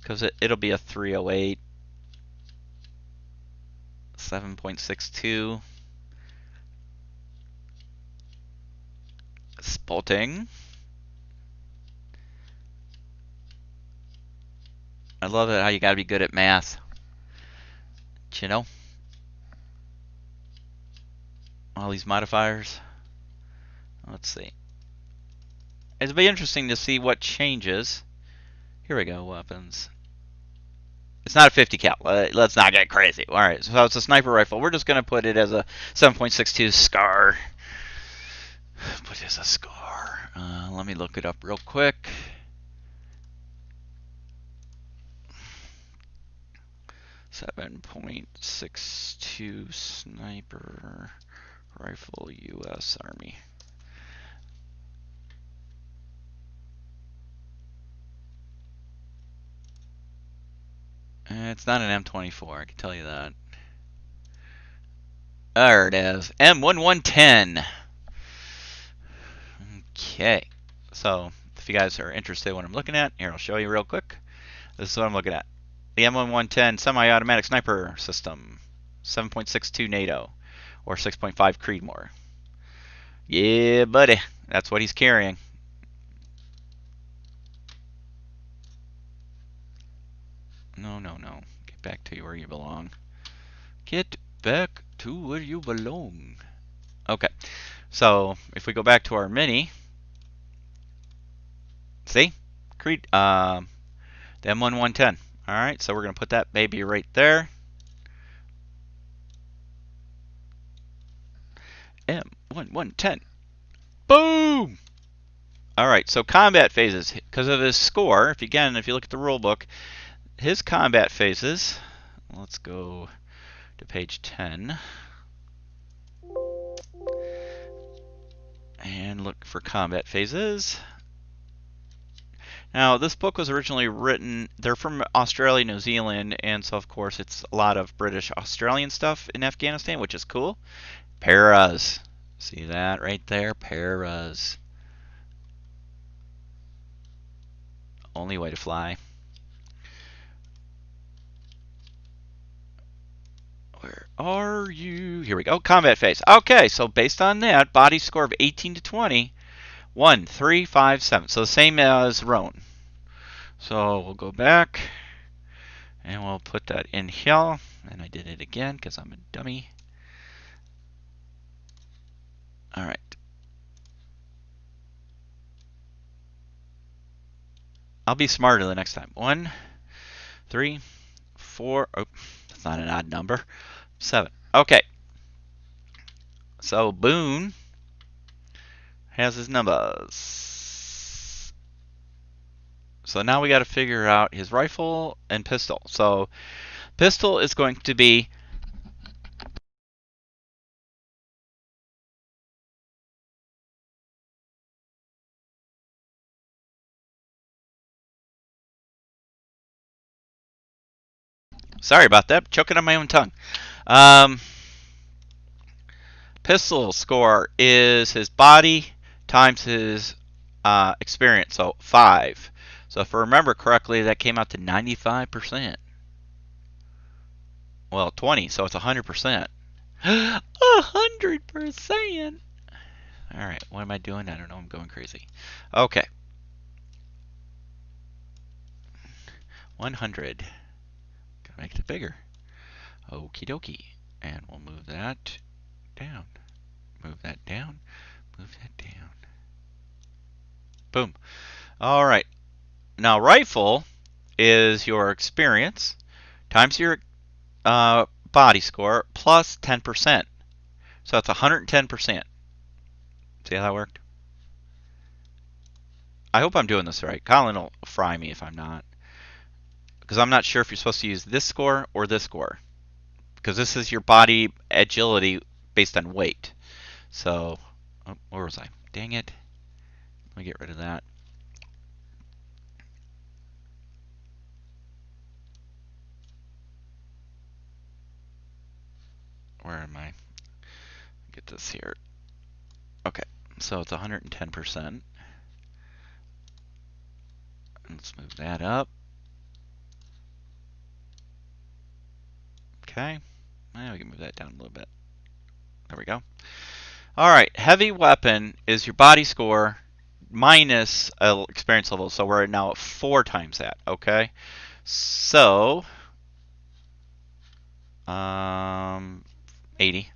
Speaker 1: because it'll be a 308. 7.62. Spotting. I love it how you gotta be good at math. You know? All these modifiers. Let's see. It'll be interesting to see what changes. Here we go, weapons. It's not a 50 cal. Let's not get crazy. Alright, so it's a sniper rifle. We're just going to put it as a 7.62 SCAR. Put it as a SCAR. Let me look it up real quick. .62 sniper rifle, U.S. Army. It's not an M24, I can tell you that. There it is. M1110. Okay. So, if you guys are interested in what I'm looking at, here, I'll show you real quick. This is what I'm looking at. The M1110 semi-automatic sniper system. 7.62 NATO. Or 6.5 Creedmoor. Yeah, buddy. That's what he's carrying. No, no, no. Get back to where you belong. Get back to where you belong. Okay. So, if we go back to our mini, see? Creed, the M1110. Alright, so we're going to put that baby right there. M1110. Boom! Alright, so combat phases. Because of his score, if you look at the rule book, his combat phases, let's go to page 10. And look for combat phases. Now, this book was originally written, they're from Australia, New Zealand, and so of course it's a lot of British Australian stuff in Afghanistan, which is cool. Paras. See that right there? Paras. Only way to fly. Where are you? Here we go. Combat phase. Okay, so based on that, body score of 18 to 20, 1, 3, 5, 7. So the same as Roan. So we'll go back and we'll put that in here. And I did it again because I'm a dummy. All right. I'll be smarter the next time. 1, 3, 4. Oh, that's not an odd number. 7. Okay. So Boone has his numbers. So now we got to figure out his rifle and pistol. So pistol is going to be sorry about that, choking on my own tongue. Pistol score is his body times his experience, so 5. So if I remember correctly, that came out to 95%. Well, 20, so it's 100%. 100%! Alright, what am I doing? I don't know, I'm going crazy. Okay. 100. Gotta make it bigger. Okie dokie. And we'll move that down. Move that down. Move that down. Boom. Alright. Now, rifle is your experience times your body score plus 10%. So that's 110%. See how that worked? I hope I'm doing this right. Colin will fry me if I'm not. Because I'm not sure if you're supposed to use this score or this score. Because this is your body agility based on weight. So, oh, where was I? Dang it. Let me get rid of that. Where am I? Get this here. Okay, so it's 110%. Let's move that up. Okay, now we can move that down a little bit. There we go. Alright, heavy weapon is your body score minus experience level, so we're now at 4 times that, okay? So, 80.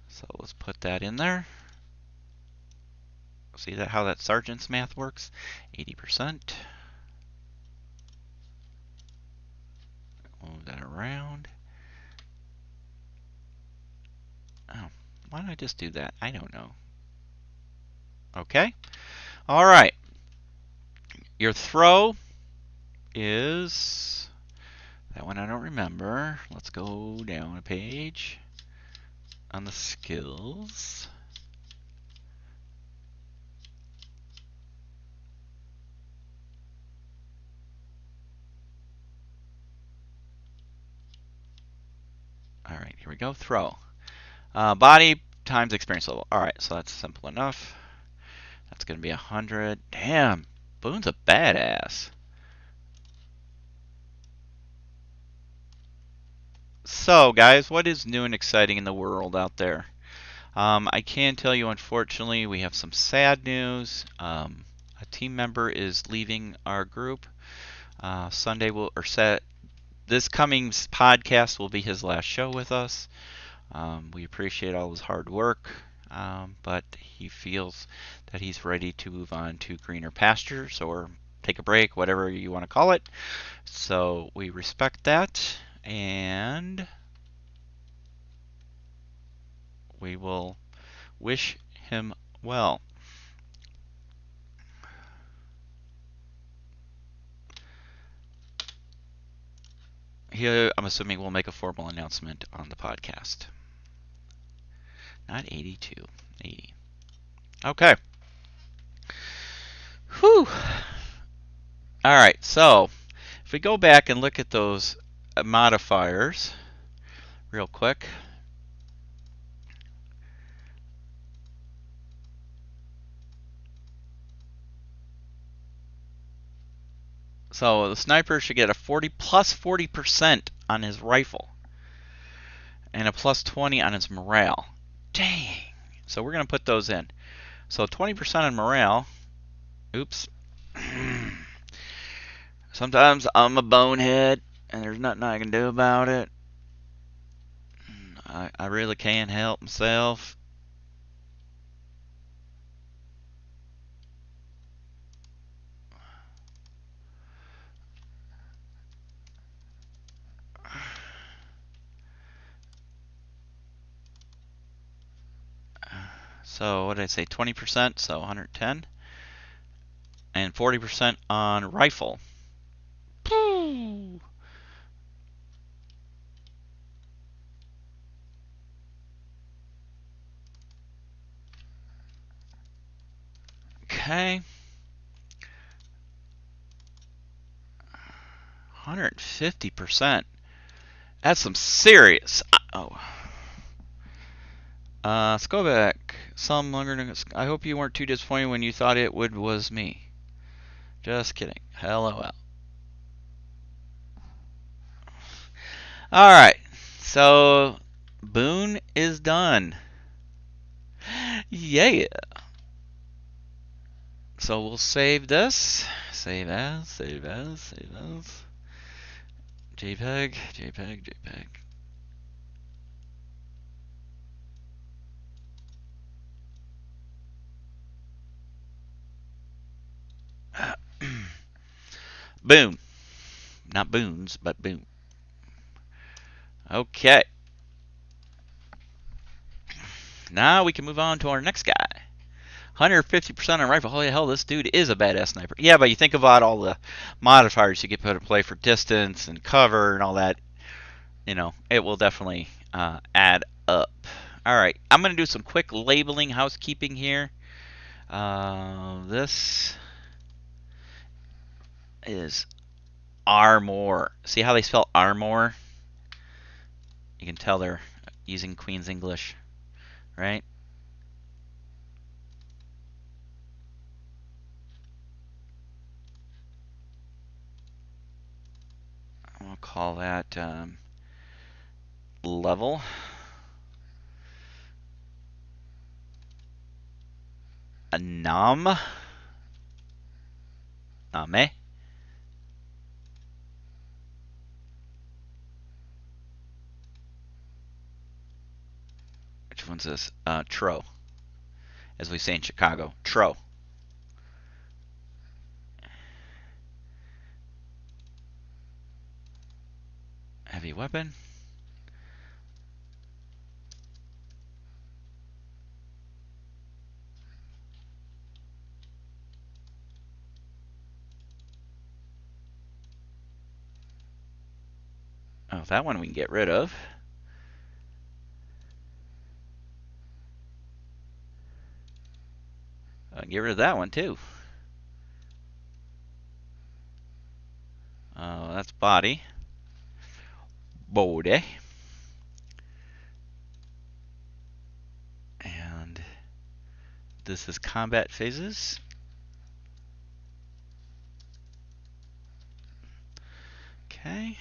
Speaker 1: So let's put that in there. See that how that sergeant's math works? 80%. Move that around. Oh, why don't I just do that? I don't know. Okay. All right. Your throw is that one I don't remember. Let's go down a page on the skills. All right, here we go. Throw. Body times experience level. All right, so that's simple enough. That's going to be 100. Damn, Boone's a badass. So, guys, what is new and exciting in the world out there? I can tell you, unfortunately, we have some sad news. A team member is leaving our group. Sunday will, or set, this coming podcast will be his last show with us. We appreciate all his hard work, but he feels that he's ready to move on to greener pastures or take a break, whatever you want to call it. So we respect that, and we will wish him well. I'm assuming we'll make a formal announcement on the podcast. Not 82, 80. Okay. Whew. All right, so if we go back and look at those modifiers real quick. So the sniper should get a 40 plus 40% on his rifle and a plus 20 on his morale. Dang. So we're going to put those in. So 20% on morale. Oops. Sometimes I'm a bonehead and there's nothing I can do about it. I really can't help myself. So what did I say? 20%, so 110. And 40% on rifle. Okay. 150%. That's some serious. Oh. Let's go back. Some longer. I hope you weren't too disappointed when you thought it was me. Just kidding. LOL. All right. So Boone is done. Yeah. So we'll save this. Save as. Save as. Save as. JPEG. JPEG. JPEG. Boom. Not Boons, but Boom. Okay. Now we can move on to our next guy. 150% on rifle. Holy hell, this dude is a badass sniper. Yeah, but you think about all the modifiers you get put in play for distance and cover and all that. You know, it will definitely add up. All right, I'm going to do some quick labeling housekeeping here. This is Armor. See how they spell Armor? You can tell they're using Queen's English, right? I'll call that level. A Name. Which one's this? Tro. As we say in Chicago. Tro. Heavy weapon. Oh, that one we can get rid of. Get rid of that one too. That's body. Body. This is combat phases. Okay.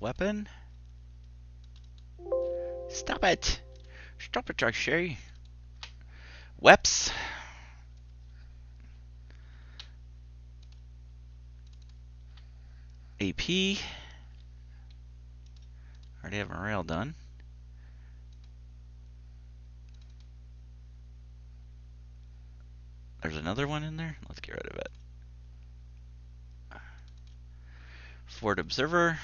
Speaker 1: Weapon. Stop it! Stop it, I say. Weps. AP. Already have morale done. There's another one in there. Let's get rid of it. Forward Observer.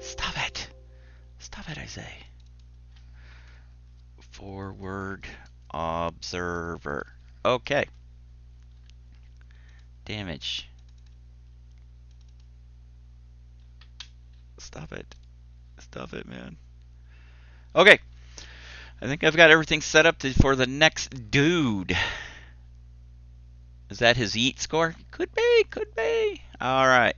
Speaker 1: Stop it! Stop it, I say. Forward Observer. Okay. Damage. Stop it. Stop it, man. Okay. I think I've got everything set up for the next dude. Is that his eat score? Could be, could be. All right.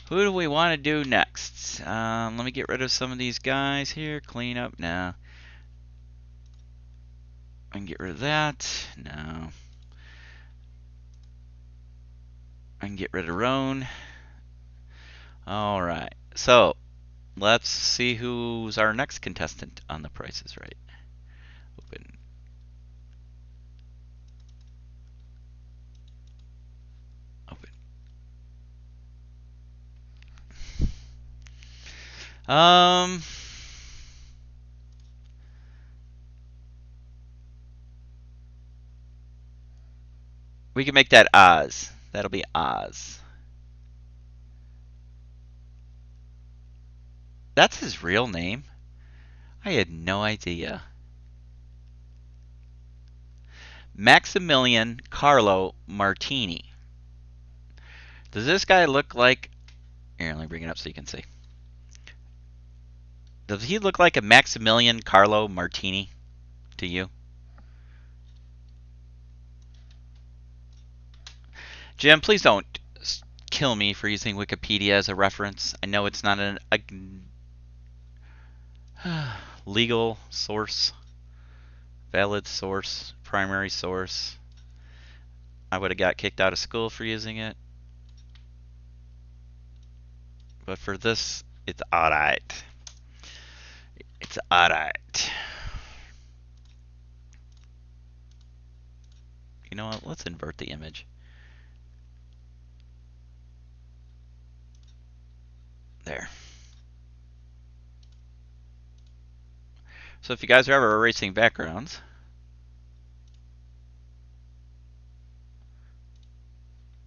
Speaker 1: Who do we want to do next? Let me get rid of some of these guys here. Clean up. No. I can get rid of that. No. I can get rid of Roan. All right. So let's see who's our next contestant on The Price is Right. Open. Open. We can make that Oz. That'll be Oz. That's his real name? I had no idea. Maximilian Carlo Martini. Does this guy look like... Here, let me bring it up so you can see. Does he look like a Maximilian Carlo Martini to you? Jim, please don't kill me for using Wikipedia as a reference. I know it's not a legal source, valid source, primary source. I would have got kicked out of school for using it. But for this, it's alright. It's alright. You know what? Let's invert the image. There. So if you guys are ever erasing backgrounds,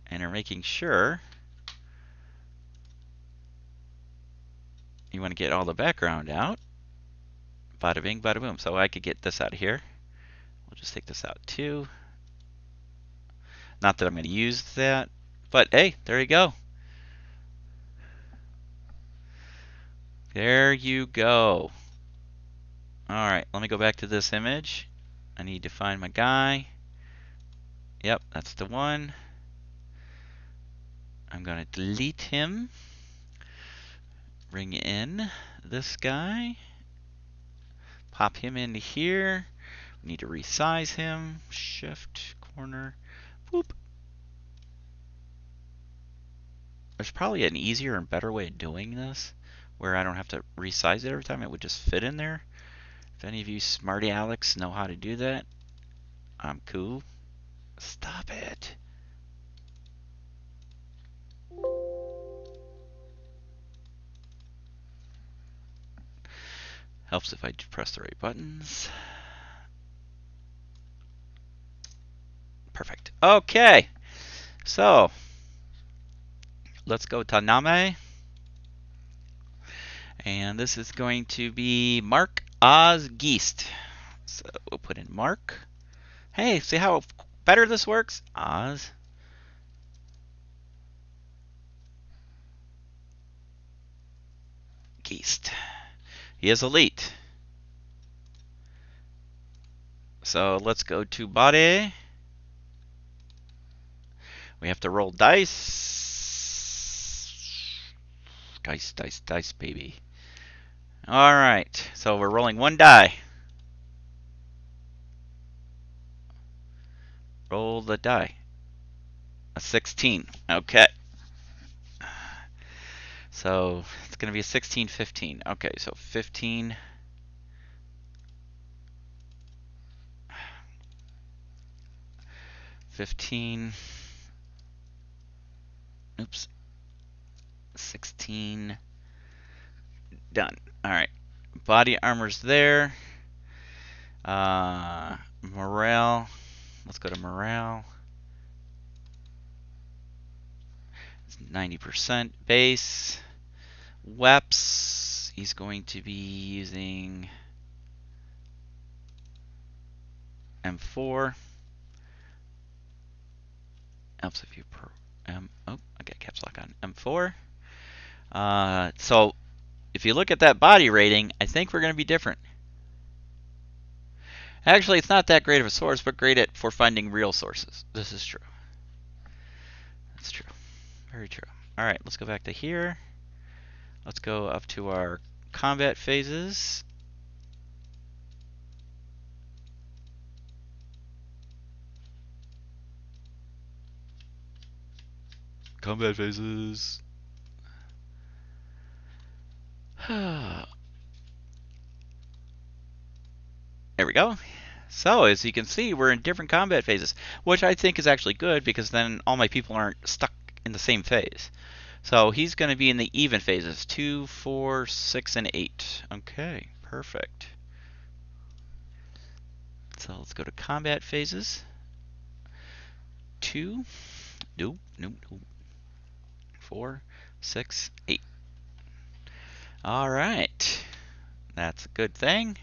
Speaker 1: and are making sure you want to get all the background out, bada bing, bada boom. So I could get this out of here. We'll just take this out too. Not that I'm going to use that, but hey, there you go. There you go. All right, let me go back to this image. I need to find my guy. Yep, that's the one. I'm going to delete him. Bring in this guy. Pop him into here. We need to resize him. Shift, corner. Boop. There's probably an easier and better way of doing this, where I don't have to resize it every time. It would just fit in there. If any of you smarty Alex know how to do that, I'm cool. Stop it. Helps if I press the right buttons. Perfect. Okay. So let's go Taname. And this is going to be Mark Oz Geist. So we'll put in Mark. Hey, see how better this works? Oz. Geist. He is elite. So let's go to body. We have to roll dice. Dice, dice, dice, baby. All right. So we're rolling one die. Roll the die. A 16. Okay. So it's going to be a 16, 15. Okay, so 15. Oops. 16. Done. All right. Body armor's there. Morale. Let's go to morale. It's 90%. Base. Weps. He's going to be using M4. Helps if you oh, I got caps lock on M4. So if you look at that body rating, I think we're going to be different. Actually, it's not that great of a source, but great for finding real sources. This is true. That's true. Very true. All right, let's go back to here. Let's go up to our combat phases. Combat phases. There we go. So as you can see, we're in different combat phases, which I think is actually good because then all my people aren't stuck in the same phase. So he's going to be in the even phases, 2, 4, 6, and 8. Okay, perfect. So let's go to combat phases. 2, nope, 4, 6, 8. All right, that's a good thing.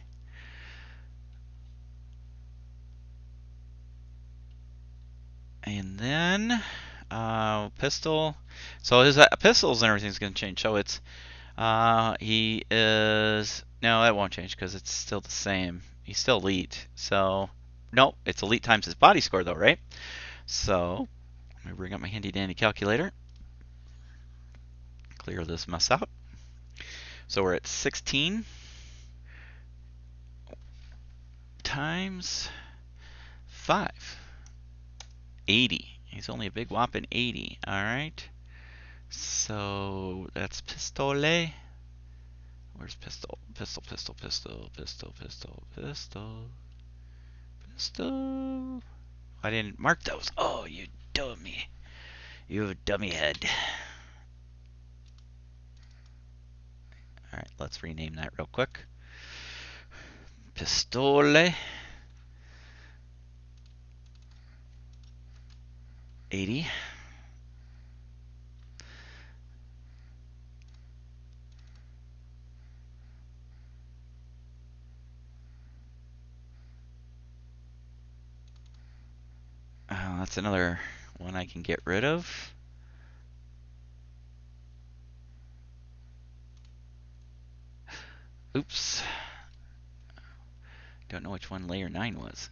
Speaker 1: And then pistol. So his pistols and everything's going to change. So it's he is that won't change because it's still the same. He's still elite. So no, it's elite times his body score though, right? So let me bring up my handy dandy calculator. Clear this mess out. So we're at 16 times 5. 80. He's only a big whopping 80. All right. So that's pistole. Where's pistol? Pistol. I didn't mark those. Oh, you dummy. You dummy head. All right, let's rename that real quick. Pistole. 80. That's another one I can get rid of. Oops. Don't know which one layer 9 was.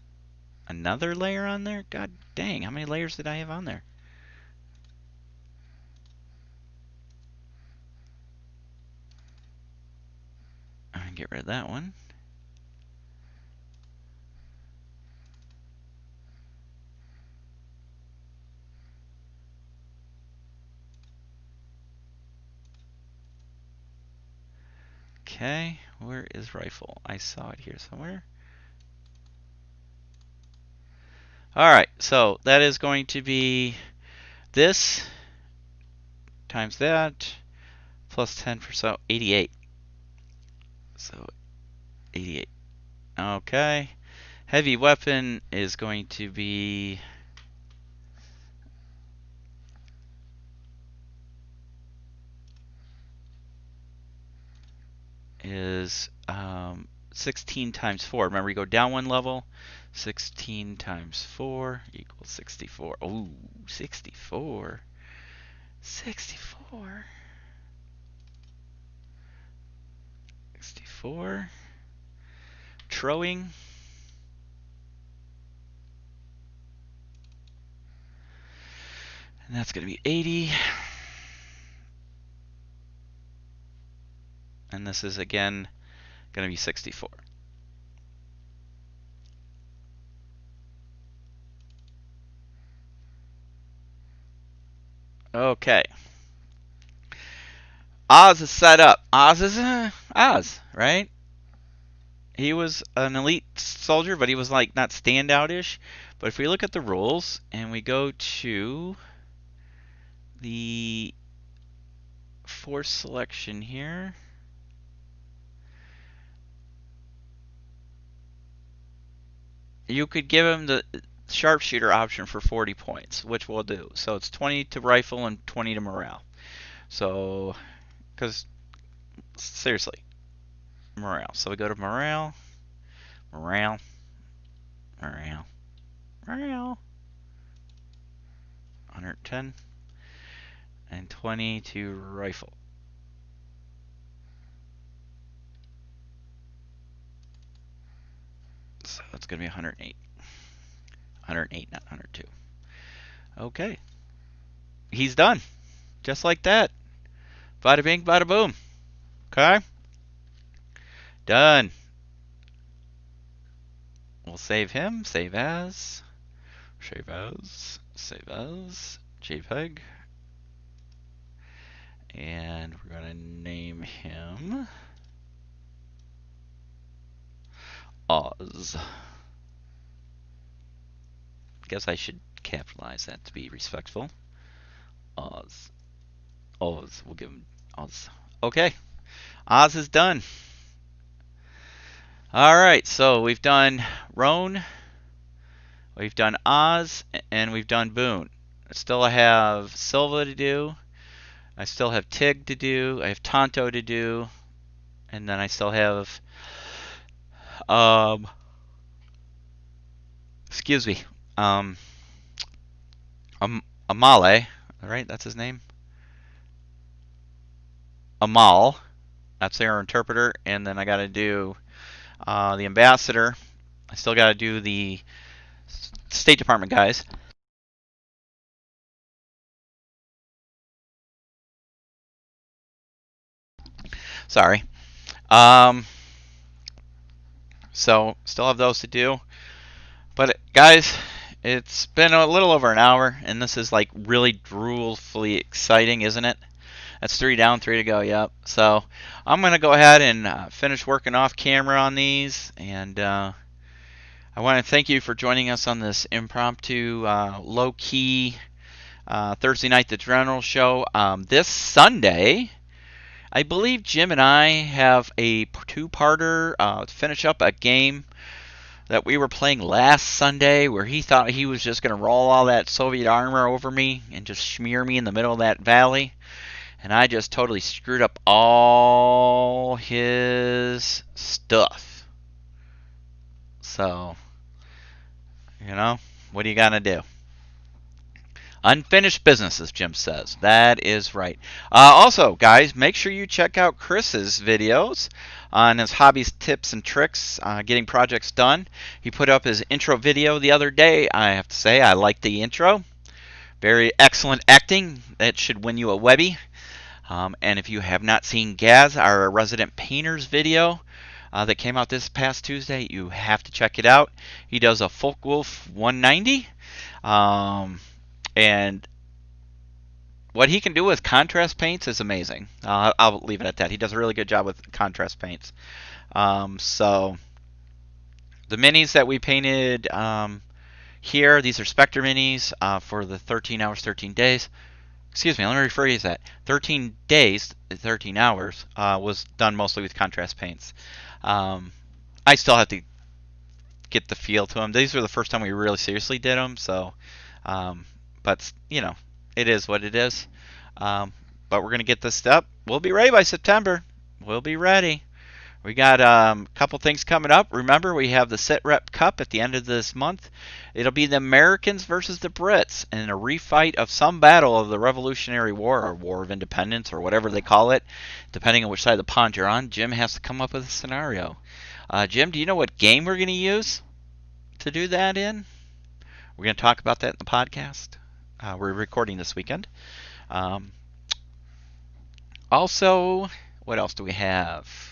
Speaker 1: Another layer on there? God dang, how many layers did I have on there? I can get rid of that one. Okay, where is rifle? I saw it here somewhere. Alright, so that is going to be this times that plus 10%, 88. So 88. Okay. Heavy weapon is going to be is 16 times 4. Remember, you go down one level. 16 times 4 equals 64. Oh, 64. 64. 64. Trowing. And that's going to be 80. And this is, again, going to be 64. Okay. Oz is set up. Oz is Oz, right? He was an elite soldier, but he was like not standout-ish. But if we look at the rules and we go to the force selection here, you could give him the sharpshooter option for 40 points, which we'll do. So it's 20 to rifle and 20 to morale. So, because seriously, morale. So we go to morale, morale, morale, morale, 110, and 20 to rifle. So it's going to be 108. 108, not 102. Okay. He's done. Just like that. Bada bing, bada boom. Okay? Done. We'll save him. Save as. Save as. Save as. JPEG. And we're going to name him Oz. Guess I should capitalize that to be respectful. Oz. Oz. We'll give him Oz. Okay. Oz is done. Alright, so we've done Roan, we've done Oz, and we've done Boone. I still have Silva to do. I still have Tig to do. I have Tonto to do. And then I still have excuse me. Amale, right? That's his name. Amal. That's their interpreter. And then I got to do the ambassador. I still got to do the State Department guys. Sorry. So still have those to do. But guys, it's been a little over an hour, and this is like really droolfully exciting, isn't it? That's 3 down, 3 to go. Yep. So I'm gonna go ahead and finish working off camera on these, and I want to thank you for joining us on this impromptu, low-key Thursday night the General show. This Sunday, I believe Jim and I have a 2-parter to finish up a game that we were playing last Sunday where he thought he was just going to roll all that Soviet armor over me and just smear me in the middle of that valley. And I just totally screwed up all his stuff. So, you know, what are you going to do? Unfinished business, as Jim says. That is right. Also, guys, make sure you check out Chris's videos on his hobbies, tips, and tricks, getting projects done. He put up his intro video the other day. I have to say, I liked the intro. Very excellent acting. That should win you a Webby. And if you have not seen Gaz, our resident painter's video that came out this past Tuesday, you have to check it out. He does a Folkwolf 190. And what he can do with contrast paints is amazing. I'll leave it at that. He does a really good job with contrast paints. So the minis that we painted here, these are Spectre minis for the 13 hours, 13 days. Excuse me, let me rephrase that. 13 days, 13 hours was done mostly with contrast paints. I still have to get the feel to them. These were the first time we really seriously did them, so... but, you know, it is what it is. But we're going to get this up. We'll be ready by September. We'll be ready. We got a couple things coming up. Remember, we have the SITREP Cup at the end of this month. It'll be the Americans versus the Brits in a refight of some battle of the Revolutionary War or War of Independence or whatever they call it, depending on which side of the pond you're on. Jim has to come up with a scenario. Jim, do you know what game we're going to use to do that in? We're going to talk about that in the podcast. We're recording this weekend. Also, what else do we have?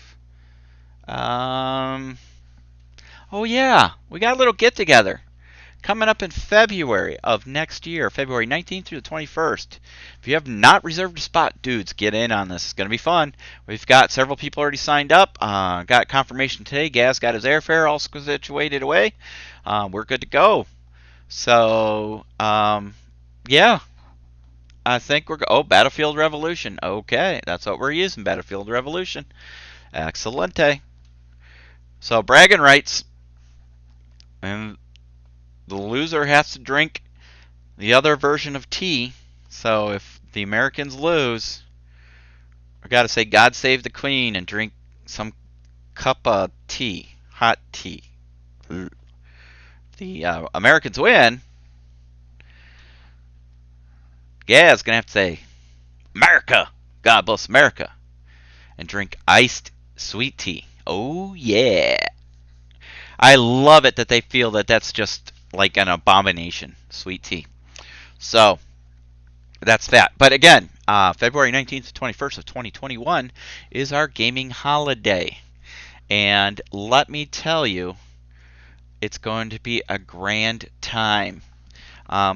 Speaker 1: Oh yeah, we got a little get together. coming up in February of next year, February 19th through the 21st. If you have not reserved a spot, dudes, get in on this. It's going to be fun. We've got several people already signed up. Got confirmation today. Gaz got his airfare all situated away. We're good to go. So, yeah. I think oh, Battlefield Revolution. Okay, that's what we're using, Battlefield Revolution. Excelente. So, bragging rights. And the loser has to drink the other version of tea. So, if the Americans lose, I gotta say, God save the Queen and drink some cup of tea. Hot tea. The Americans win. Gaz gonna have to say, America! God bless America. And drink iced sweet tea. Oh, yeah. I love it that they feel that that's just like an abomination, sweet tea. So, that's that. But again, February 19th to 21st of 2021 is our gaming holiday. And let me tell you, it's going to be a grand time.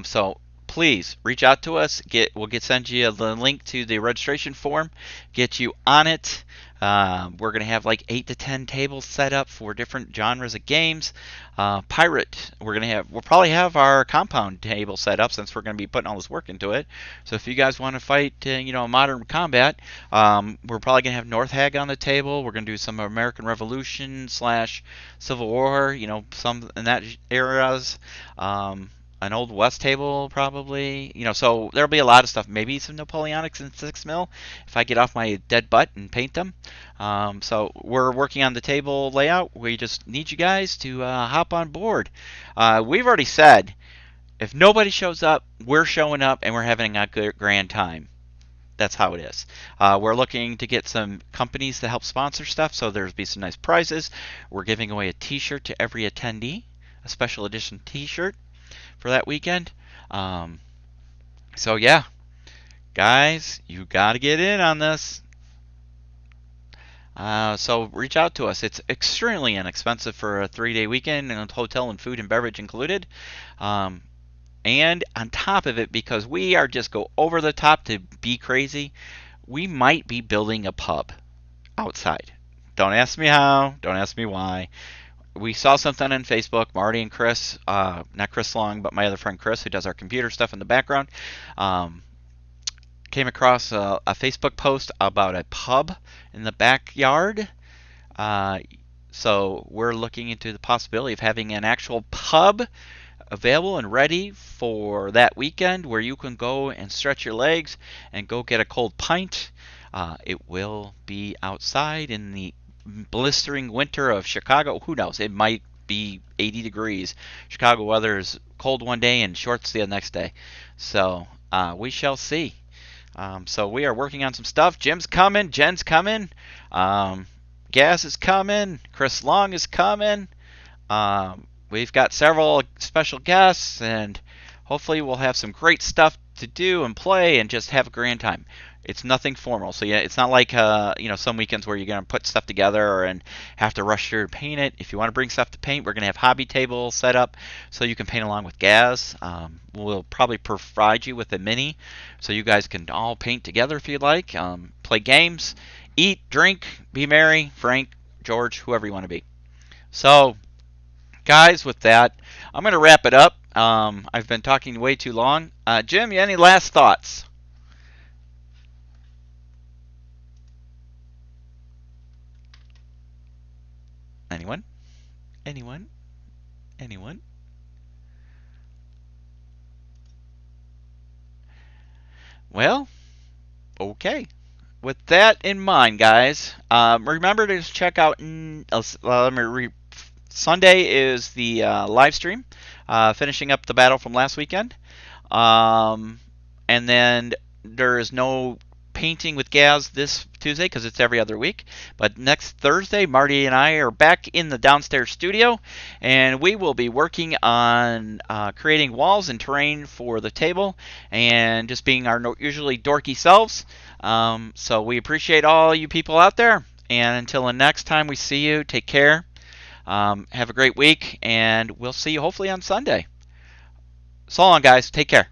Speaker 1: So please reach out to us. We'll send you the link to the registration form. Get you on it. We're gonna have like 8 to 10 tables set up for different genres of games. Pirate. We'll probably have our compound table set up since we're gonna be putting all this work into it. So if you guys want to fight, modern combat, we're probably gonna have North Hag on the table. We're gonna do some American Revolution / Civil War. Some in that eras. An Old West table, probably. So there'll be a lot of stuff. Maybe some Napoleonics in 6mm if I get off my dead butt and paint them. So we're working on the table layout. We just need you guys to hop on board. We've already said, if nobody shows up, we're showing up and we're having a good grand time. That's how it is. We're looking to get some companies to help sponsor stuff, so there'll be some nice prizes. We're giving away a t-shirt to every attendee, a special edition t-shirt for that weekend. So yeah, guys, you got to get in on this. So reach out to us. It's extremely inexpensive for a 3-day weekend, and hotel and food and beverage included. And on top of it, because we are just go over the top to be crazy, we might be building a pub outside. Don't ask me how. Don't ask me why. We saw something on Facebook. Marty and Chris, not Chris Long, but my other friend Chris, who does our computer stuff in the background, came across a Facebook post about a pub in the backyard. So we're looking into the possibility of having an actual pub available and ready for that weekend where you can go and stretch your legs and go get a cold pint. It will be outside in the blistering winter of Chicago. Who knows? It might be 80 degrees. Chicago weather is cold one day and shorts the next day. So we shall see. So we are working on some stuff. Jim's coming. Jen's coming. Gaz is coming. Chris Long is coming. We've got several special guests, and hopefully we'll have some great stuff to do and play and just have a grand time. It's nothing formal, so yeah, it's not like some weekends where you're gonna put stuff together and have to rush through and paint it. If you want to bring stuff to paint, we're gonna have hobby tables set up so you can paint along with Gaz. We'll probably provide you with a mini so you guys can all paint together if you'd like. Play games, eat, drink, be merry. Frank, George, whoever you want to be. So, guys, with that, I'm gonna wrap it up. I've been talking way too long. Jim, you any last thoughts? Anyone? Anyone? Anyone? Well, okay. With that in mind, guys, remember to check out. Sunday is the live stream, finishing up the battle from last weekend, and then there is no painting with Gaz this Tuesday because it's every other week. But next Thursday, Marty and I are back in the downstairs studio, and we will be working on creating walls and terrain for the table, and just being our usually dorky selves. So we appreciate all you people out there, and until the next time we see you, take care. Have a great week, and we'll see you hopefully on Sunday. So long, guys. Take care.